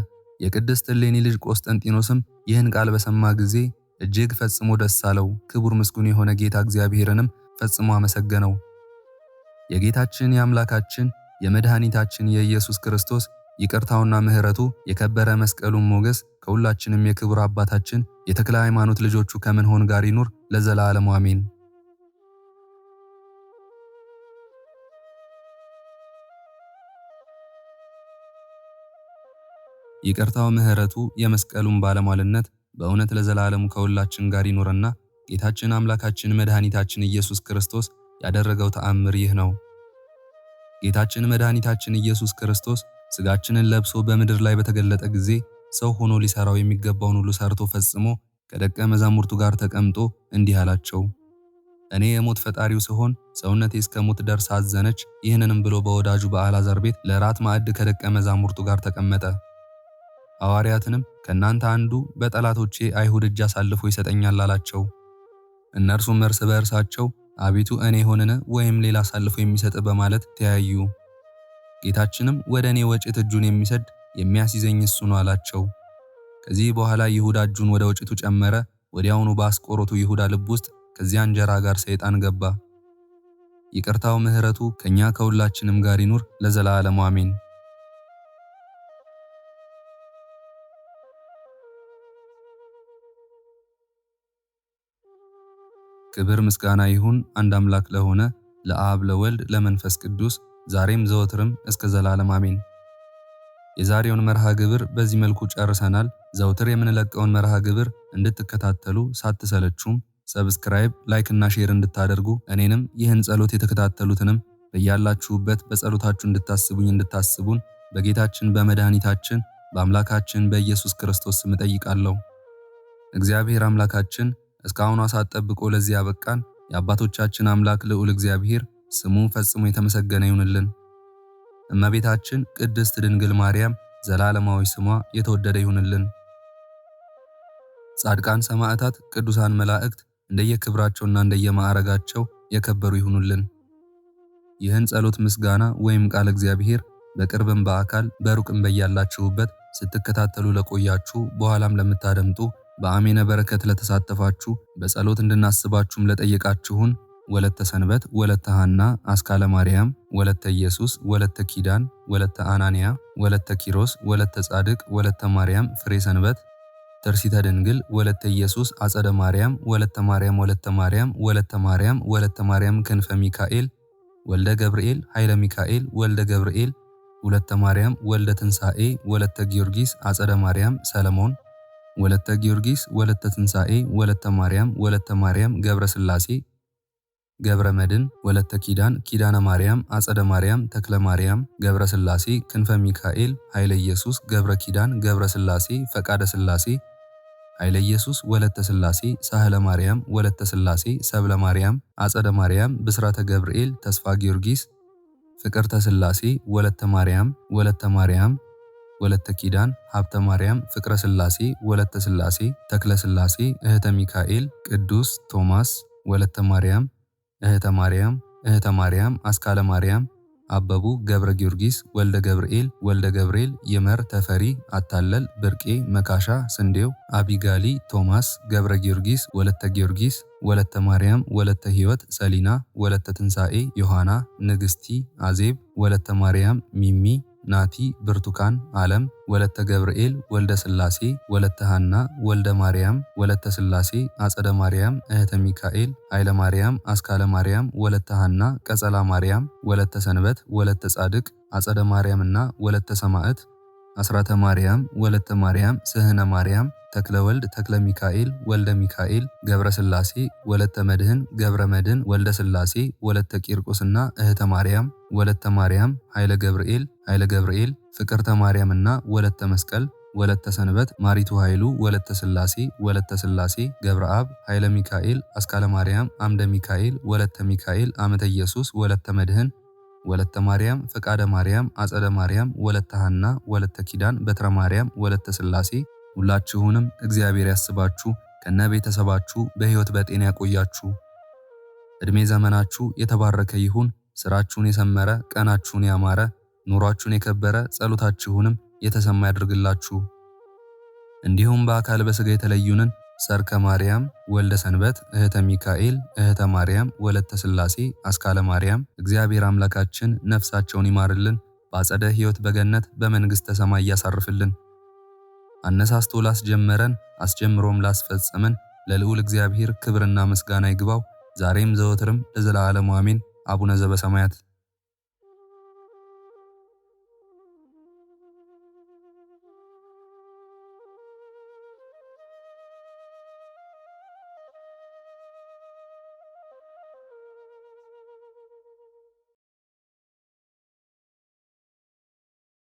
የቅድስት እሌኒ ልጅ ቆስጠንጢኖስም ይህን ቃል በሰማ ጊዜ እጅግ ፈጽሞ ደስ አለው። ክቡር ምስጉን የሆነ ጌታ እግዚአብሔርንም ፈጽሞ አመሰገነው። የጌታችን የአምላካችን የመድኃኒታችን የኢየሱስ ክርስቶስ ይቅርታውና ምሕረቱ የከበረ መስቀሉን ሞገስ ከሁላችንም የክቡር አባታችን የተክለ ሃይማኖት ልጆቹ ከምንሆን ጋር ይኑር ለዘላለሙ አሜን። ይቅርታው ምሕረቱ የመስቀሉን ባለሟልነት በእውነት ለዘላለሙ ከሁላችን ጋር ይኑርና ጌታችን አምላካችን መድኃኒታችን ኢየሱስ ክርስቶስ ያደረገው ተአምር ይህ ነው። ጌታችን መድኃኒታችን ኢየሱስ ክርስቶስ ሥጋችንን ለብሶ በምድር ላይ በተገለጠ ጊዜ ሰው ሆኖ ሊሰራው የሚገባውን ሁሉ ሰርቶ ፈጽሞ ከደቀ መዛሙርቱ ጋር ተቀምጦ እንዲህ አላቸው። እኔ የሞት ፈጣሪው ስሆን ሰውነቴ እስከ ሞት ደርሳ አዘነች። ይህንንም ብሎ በወዳጁ በአልዓዛር ቤት ለራት ማዕድ ከደቀ መዛሙርቱ ጋር ተቀመጠ። ሐዋርያትንም ከእናንተ አንዱ በጠላቶቼ አይሁድ እጅ አሳልፎ ይሰጠኛል አላቸው። እነርሱም እርስ በእርሳቸው አቤቱ እኔ ሆንን ወይም ሌላ አሳልፎ የሚሰጥ በማለት ተያዩ። ጌታችንም ወደ እኔ ወጭት እጁን የሚሰድ የሚያስይዘኝ እሱ ነው አላቸው። ከዚህ በኋላ ይሁዳ እጁን ወደ ወጭቱ ጨመረ። ወዲያውኑ በአስቆሮቱ ይሁዳ ልብ ውስጥ ከዚያ እንጀራ ጋር ሰይጣን ገባ። ይቅርታው ምሕረቱ ከኛ ከሁላችንም ጋር ይኑር ለዘላለሙ አሜን። ክብር ምስጋና ይሁን አንድ አምላክ ለሆነ ለአብ ለወልድ ለመንፈስ ቅዱስ ዛሬም ዘወትርም እስከ ዘላለም አሜን። የዛሬውን መርሃ ግብር በዚህ መልኩ ጨርሰናል። ዘውትር የምንለቀውን መርሃ ግብር እንድትከታተሉ ሳትሰለቹም ሰብስክራይብ፣ ላይክ እና ሼር እንድታደርጉ እኔንም ይህን ጸሎት የተከታተሉትንም በያላችሁበት በጸሎታችሁ እንድታስቡኝ እንድታስቡን በጌታችን በመድኃኒታችን በአምላካችን በኢየሱስ ክርስቶስ ስም እጠይቃለሁ። እግዚአብሔር አምላካችን እስካሁን ሰዓት ጠብቆ ለዚህ ያበቃን የአባቶቻችን አምላክ ልዑል እግዚአብሔር ስሙ ፈጽሞ የተመሰገነ ይሁንልን። እመቤታችን ቅድስት ድንግል ማርያም ዘላለማዊ ስሟ የተወደደ ይሁንልን። ጻድቃን ሰማዕታት፣ ቅዱሳን መላእክት እንደየክብራቸውና እንደየማዕረጋቸው የከበሩ ይሁኑልን። ይህን ጸሎት ምስጋና ወይም ቃል እግዚአብሔር በቅርብም በአካል በሩቅም በያላችሁበት ስትከታተሉ ለቆያችሁ በኋላም ለምታደምጡ በአሜነ በረከት ለተሳተፋችሁ በጸሎት እንድናስባችሁም ለጠየቃችሁን ወለተ ሰንበት፣ ወለተ ሐና፣ አስካለ ማርያም፣ ወለተ ኢየሱስ፣ ወለተ ኪዳን፣ ወለተ አናንያ፣ ወለተ ኪሮስ፣ ወለተ ጻድቅ፣ ወለተ ማርያም ፍሬ ሰንበት፣ ተርሲተ ድንግል፣ ወለተ ኢየሱስ፣ አጸደ ማርያም፣ ወለተ ማርያም፣ ወለተ ማርያም፣ ወለተ ማርያም፣ ወለተ ማርያም ክንፈ ሚካኤል፣ ወልደ ገብርኤል፣ ኃይለ ሚካኤል፣ ወልደ ገብርኤል፣ ወለተ ማርያም፣ ወልደ ትንሣኤ፣ ወለተ ጊዮርጊስ፣ አጸደ ማርያም፣ ሰለሞን፣ ወለተ ጊዮርጊስ፣ ወለተ ትንሣኤ፣ ወለተ ማርያም፣ ገብረ ሥላሴ፣ ገብረ መድን፣ ወለተ ኪዳን፣ ኪዳነ ማርያም፣ አጸደ ማርያም፣ ተክለ ማርያም፣ ገብረ ሥላሴ፣ ክንፈ ሚካኤል፣ ኃይለ ኢየሱስ፣ ገብረ ኪዳን፣ ገብረ ሥላሴ፣ ፈቃደ ሥላሴ፣ ኃይለ ኢየሱስ፣ ወለተ ሥላሴ፣ ሳህለ ማርያም፣ ወለተ ሥላሴ፣ ሰብለ ማርያም፣ አጸደ ማርያም፣ ብስራተ ገብርኤል፣ ተስፋ ጊዮርጊስ፣ ፍቅርተ ሥላሴ፣ ወለተ ማርያም፣ ወለተ ኪዳን፣ ሀብተ ማርያም፣ ፍቅረ ሥላሴ፣ ወለተ ሥላሴ፣ ተክለ ሥላሴ፣ እህተ ሚካኤል፣ ቅዱስ ቶማስ፣ ወለተ ማርያም፣ እህተ ማርያም፣ አስካለ ማርያም፣ አበቡ፣ ገብረ ጊዮርጊስ፣ ወልደ ገብርኤል፣ ይመር፣ ተፈሪ፣ አታለል፣ ብርቄ፣ መካሻ፣ ስንዴው፣ አቢጋሊ፣ ቶማስ፣ ገብረ ጊዮርጊስ፣ ወለተ ማርያም፣ ወለተ ሕይወት፣ ሰሊና፣ ወለተ ትንሣኤ፣ ዮሐና፣ ንግስቲ፣ አዜብ፣ ወለተ ማርያም፣ ሚሚ፣ ናቲ፣ ብርቱካን፣ ዓለም፣ ወለተ ገብርኤል፣ ወልደ ሥላሴ፣ ወለተ ሐና፣ ወልደ ማርያም፣ ወለተ ሥላሴ፣ አጸደ ማርያም፣ እህተ ሚካኤል፣ ኃይለ ማርያም፣ አስካለ ማርያም፣ ወለተ ሐና፣ ቀጸላ ማርያም፣ ወለተ ሰንበት፣ ወለተ ጻድቅ፣ አጸደ ማርያምና ወለተ ሰማዕት፣ አስራተ ማርያም፣ ወለተ ማርያም፣ ስህነ ማርያም፣ ተክለ ወልድ፣ ተክለ ሚካኤል፣ ወልደ ሚካኤል፣ ገብረ ሥላሴ፣ ወለተ መድህን፣ ገብረ መድህን፣ ወልደ ሥላሴ፣ ወለተ ቂርቆስና እህተ ማርያም፣ ወለተ ማርያም፣ ኃይለ ገብርኤል፣ ፍቅርተ ማርያምና ወለተ መስቀል፣ ወለተ ሰንበት፣ ማሪቱ ኃይሉ፣ ወለተ ሥላሴ፣ ገብረ አብ፣ ኃይለ ሚካኤል፣ አስካለ ማርያም፣ አምደ ሚካኤል፣ ወለተ ሚካኤል፣ አመተ ኢየሱስ፣ ወለተ መድህን፣ ወለተ ማርያም፣ ፈቃደ ማርያም፣ አጸደ ማርያም፣ ወለተ ሐና፣ ወለተ ኪዳን፣ በትረ ማርያም፣ ወለተ ሥላሴ። ሁላችሁንም እግዚአብሔር ያስባችሁ ከነ ቤተሰባችሁ በሕይወት በጤና ያቆያችሁ። ዕድሜ ዘመናችሁ የተባረከ ይሁን። ስራችሁን የሰመረ፣ ቀናችሁን ያማረ፣ ኑሯችሁን የከበረ፣ ጸሎታችሁንም የተሰማ ያድርግላችሁ። እንዲሁም በአካል በሥጋ የተለዩንን ሠርከ ማርያም፣ ወልደ ሰንበት፣ እህተ ሚካኤል፣ እህተ ማርያም፣ ወለተ ሥላሴ፣ አስካለ ማርያም እግዚአብሔር አምላካችን ነፍሳቸውን ይማርልን፣ በአጸደ ሕይወት በገነት በመንግሥተ ሰማይ ያሳርፍልን። አነሳስቶ ላስጀመረን አስጀምሮም ላስፈጸመን ለልዑል እግዚአብሔር ክብርና ምስጋና ይግባው ዛሬም ዘወትርም ለዘላለሙ አሜን። አቡነ ዘበሰማያት